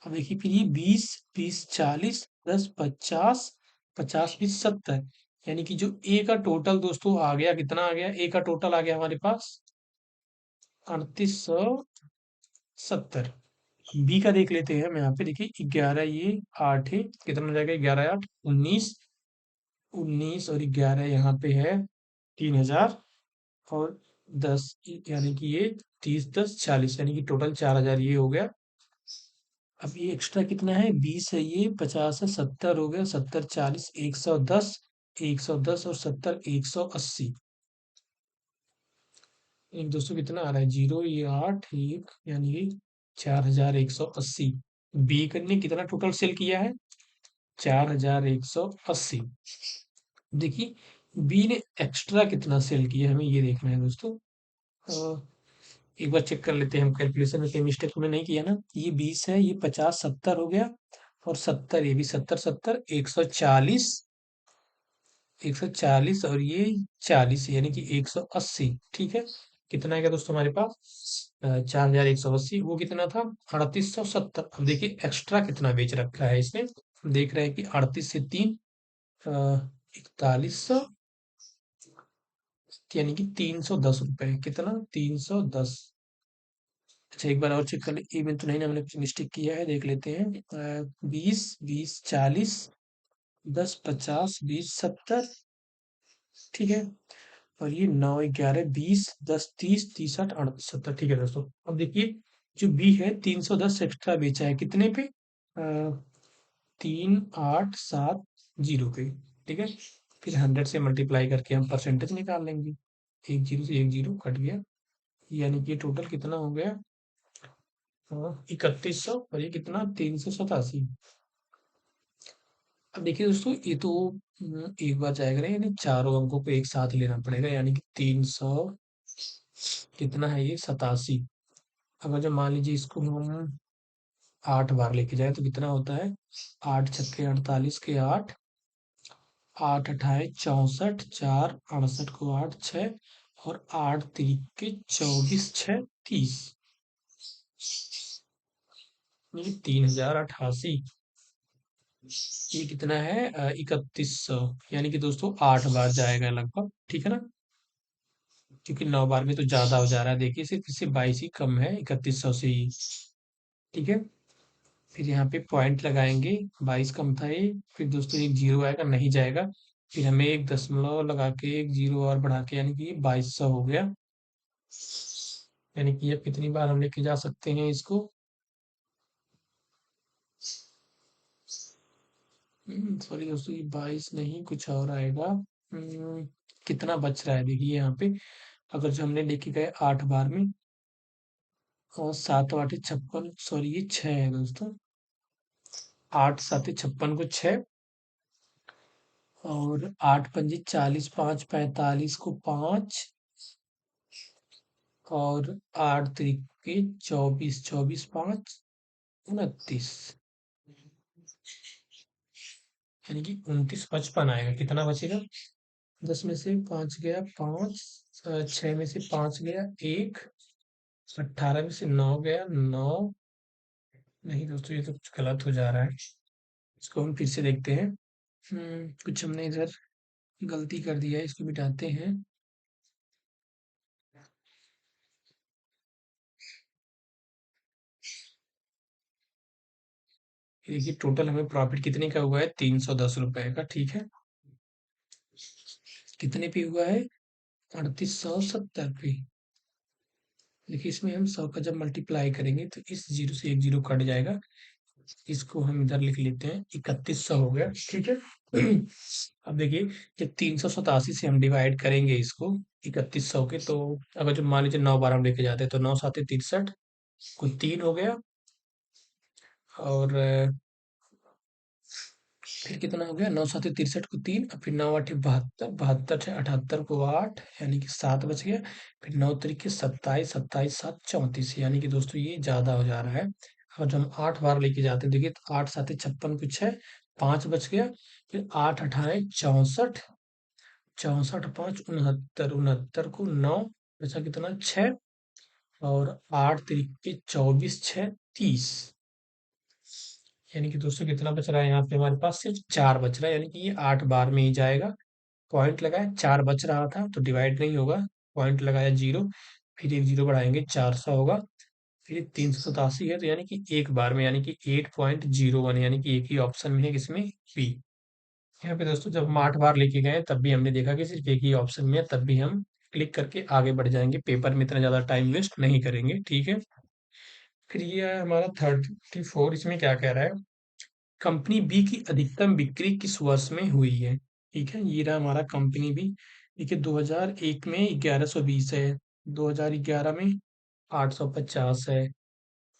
अब देखिए फिर ये 20 20 40 10 50 50 20 70, यानी कि जो ए का टोटल दोस्तों आ गया, कितना आ गया? ए का टोटल आ गया हमारे पास 3870। बी का देख लेते हैं हम यहाँ पे, देखिए 11 ये 8 है, कितना हो जाएगा? 11 8 19, 19 और 11 यहाँ पे है 3000, और 10 यानी कि ये 30 10 40, यानी कि टोटल 4000 ये हो गया। अब ये एक्स्ट्रा कितना है? 20 है, ये 50 है, 70 हो गया, 70 40 110, 110 और 70 180। एक दोस्तों कितना आ रहा है? जीरो, ये 8 1, यानी कि 4180। बी ने कितना टोटल सेल किया है? 4180। देखिए बी ने एक्स्ट्रा कितना सेल किया है, हमें ये देखना है दोस्तों। अ, एक बार चेक कर लेते हैं हम, कैलकुलेशन में कोई मिस्टेक हमने नहीं किया ना। ये 20 है, ये 50 70 हो गया, और 70, ये भी 70 70 140, 140 और ये 40, यानी कि 180। ठीक है, कितना आएगा दोस्तों हमारे पास? 4180, वो कितना था? 3870। अब देखिए एक्स्ट्रा कितना बेच रखा है इसने, देख रहे हैं कि 38 से 3 4100, यानी कि 310 रुपए, कितना? 310। अच्छा एक बार और चेक कर ले, इवन तो नहीं ना, हमने कुछ मिस्टेक किया है, देख लेते हैं। 20 20 40 10 50 20 70। ठीक है, और ये 9 11 20 10 30 30 60 38 70। ठीक है दोस्तों, अब देखिए जो बी है 310 एक्स्ट्रा बेचा है, कितने पे? 3870 पे। ठीक है, फिर 100 से मल्टीप्लाई करके हम परसेंटेज निकाल लेंगे। एक जीरो से एक जीरो कट गया, यानी कि टोटल कितना हो गया? 3100, और ये कितना? 387। अब देखिए दोस्तों ये तो एक बार जाएगा नहीं, यानी चारों अंकों को एक साथ लेना पड़ेगा, यानी कि 300 कितना है? ये 87। अगर जो मान लीजिए इसको हम 8 बार लेके जाए तो कितना होता है? 8 छक्के 48 के 8, 8 अठाए 64, 4 68 को 8 6, और 8 तिरिके 24 6 30, यानी 3088। ये कितना है? 3100, यानी कि दोस्तों 8 बार जाएगा लगभग। ठीक है ना? क्योंकि 9 बार में तो ज्यादा हो जा रहा है। देखिए सिर्फ इससे 22 ही कम है 3100 से ही। ठीक है, फिर यहाँ पे पॉइंट लगाएंगे। 22 कम था ये, फिर दोस्तों एक जीरो आएगा, नहीं जाएगा। फिर हमें एक दशमलव लगा के एक जीरो और बढ़ा के, यानी कि ये 2200 हो गया। यानी कि ये कितनी बार हम लेके जा सकते हैं इसको। सॉरी दोस्तों, ये 22 नहीं, कुछ और आएगा। कितना बच रहा है देखिए यहाँ पे। अगर जो हमने लेके गए 8 बार में, और 7 8 56, सॉरी ये 6 है दोस्तों। 8 7 56 को 6, और 8 5 40, 5 45 को 5, और 8 3 24, 24 5 29, यानी कि 29 55 आएगा। कितना बचेगा? 10 में से 5 गया 5, 6 में से 5 गया 1, 18 में से 9 गया 9। नहीं दोस्तों, ये तो कुछ गलत हो जा रहा है। इसको हम फिर से देखते हैं। कुछ हमने इधर गलती कर दिया है, इसको मिटाते हैं। ये देखिए टोटल हमें प्रॉफिट कितने का हुआ है, 310 रुपए का। ठीक है, कितने पे हुआ है? 3870 पे। देखिए इसमें हम 100 का जब मल्टीप्लाई करेंगे तो इस जीरो से एक जीरो कट जाएगा। इसको हम इधर लिख लेते हैं, 3100 हो गया। ठीक है। अब देखिए, जब 387 से हम डिवाइड करेंगे इसको 3100 के, तो अगर जो मान लीजिए 9 बार हम लेके जाते हैं तो 9 7 63, कुछ 3 हो गया। और फिर कितना हो गया? 9 7 63 को 3, और फिर 9 8 72, 72 को 8, यानी कि 7 बच गया। फिर 9 3 27, 27 7 34, यानी कि दोस्तों ये ज्यादा हो जा रहा है। और जब हम 8 बार लेके जाते हैं, देखिए तो 8 7 56 को 6, 5 बच गया। फिर 8 18 64, 64 5 69, 69 को 9, बचा कितना? 6, और 8 3 24 6 30, यानी कि दोस्तों कितना बच रहा है यहाँ पे? हमारे पास सिर्फ 4 बच रहा है, यानी कि ये 8 बार में ही जाएगा। पॉइंट लगाया, 4 बच रहा था तो डिवाइड नहीं होगा। पॉइंट लगाया जीरो, फिर एक जीरो बढ़ाएंगे 400 होगा। फिर 387 है, तो यानी कि एक बार में, यानी कि 8.01, यानी कि एक ही ऑप्शन में है, किसमें? बी। यहाँ पे दोस्तों जब हम 8 बार लेके गए तब भी हमने देखा कि सिर्फ एक ही ऑप्शन में है, तब भी हम क्लिक करके आगे बढ़ जाएंगे। पेपर में इतना ज्यादा टाइम वेस्ट नहीं करेंगे। ठीक है, फिर ये है हमारा 34। इसमें क्या कह रहा है? कंपनी बी की अधिकतम बिक्री किस वर्ष में हुई है? ठीक है, ये रहा हमारा कंपनी बी। देखिए 2001 में 1120 है, 2011 में 850 है,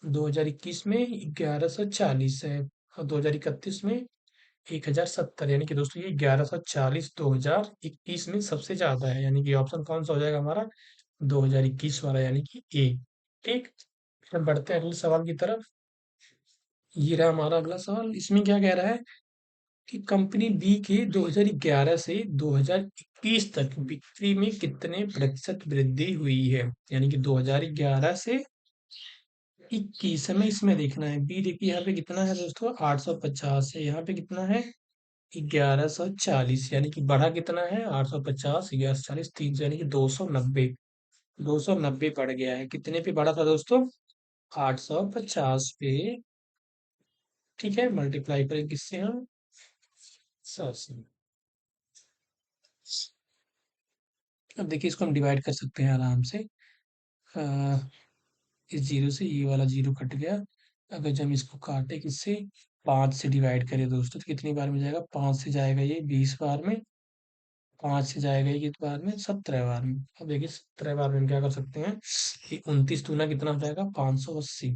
2021 में 1140 है, और 2031 में 1070, यानी कि दोस्तों ये 1140 2021 में सबसे ज्यादा है। यानी कि ऑप्शन कौन सा हो जाएगा हमारा? 2021 वाला, यानी कि ए। ठीक, फिर हम बढ़ते हैं अगले सवाल की तरफ। ये रहा हमारा अगला सवाल। इसमें क्या कह रहा है कि कंपनी बी के 2011 से 2021 तक बिक्री में कितने प्रतिशत वृद्धि हुई है? यानी कि 2011 से 21, हमें इसमें देखना है। बी देखिए यहाँ पे कितना है दोस्तों? 850 है। यहाँ पे कितना है? 1140, यानी कि बढ़ा कितना है? 850, 1140, 300, यानी कि 290। 290 बढ़ गया है। कितने पे बढ़ा था दोस्तों? 850 पे। ठीक है, मल्टीप्लाई करें किससे हम? 100 से। अब देखिए इसको हम डिवाइड कर सकते हैं आराम से। अ, इस जीरो से ये वाला जीरो कट गया। अगर जब हम इसको काटे किससे? 5 से डिवाइड करें दोस्तों, तो कितनी बार में जाएगा? 5 से जाएगा ये 20 बार में, 5 से जाएगा ये कितनी बार में? 17 बार में। अब देखिए 17 बार में हम क्या कर सकते हैं कि 29 दूना कितना हो जाएगा? 580,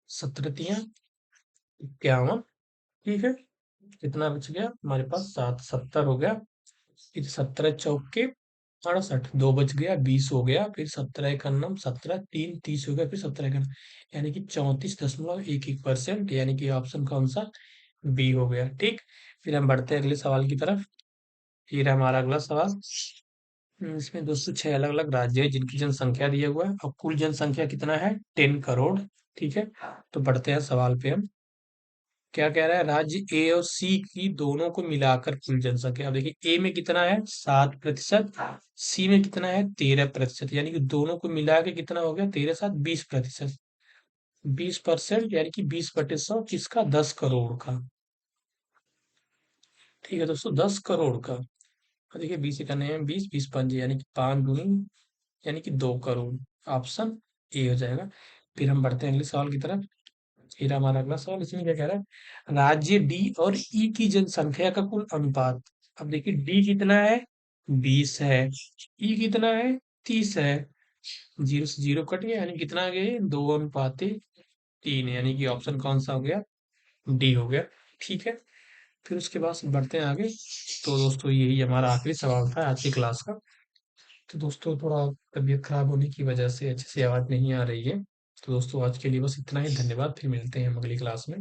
17 तियां 51। ठीक है, कितना बच गया हमारे पास? 770 हो गया। फिर 17 चौके 68, 2 बच गया, 20 हो गया। फिर 17 एक अन्नम 17 3 30 हो गया। फिर 17 का, यानी कि 34.11%, यानी कि ऑप्शन कौन सा? बी हो गया। ठीक, फिर हम बढ़ते हैं अगले सवाल की तरफ। ये रहा हमारा अगला सवाल। इसमें दोस्तों 6 अलग अलग राज्य है जिनकी जनसंख्या दिया हुआ है, और कुल जनसंख्या कितना है? 10 करोड़। ठीक है, तो बढ़ते हैं सवाल पे हम। क्या कह रहा है? राज्य ए और सी की दोनों को मिलाकर कुल जनसंख्या। अब देखिए ए में कितना है 7%, सी में कितना है 13%, यानी कि दोनों को मिला के कितना हो गया? 13 7 20%। 20% यानी कि 20/100 किसका? 10 करोड़ का। ठीक है दोस्तों, 10 करोड़ का। और देखिए 20 में 20, 20 पंजे यानी कि 5 दूनी यानी कि 2 करोड़। ऑप्शन ए हो जाएगा। फिर हम बढ़ते हैं अगले सवाल की तरफ। फिर हमारा अगला सवाल इसमें क्या कह रहा है? राज्य डी और ई की जनसंख्या का कुल अनुपात। अब देखिए डी कितना है? 20 है। ई कितना है? 30 है। जीरो से जीरो कट गया, यानी कितना आ गया ये? 2:3, यानी कि ऑप्शन कौन सा हो गया? डी हो गया। ठीक है। फिर उसके बाद से बढ़ते हैं आगे। तो दोस्तों यही हमारा आखिरी सवाल था आज की क्लास का। तो दोस्तों थोड़ा तबीयत खराब होने की वजह से अच्छे से आवाज नहीं आ रही है। तो दोस्तों आज के लिए बस इतना ही। धन्यवाद। फिर मिलते हैं हम अगली क्लास में।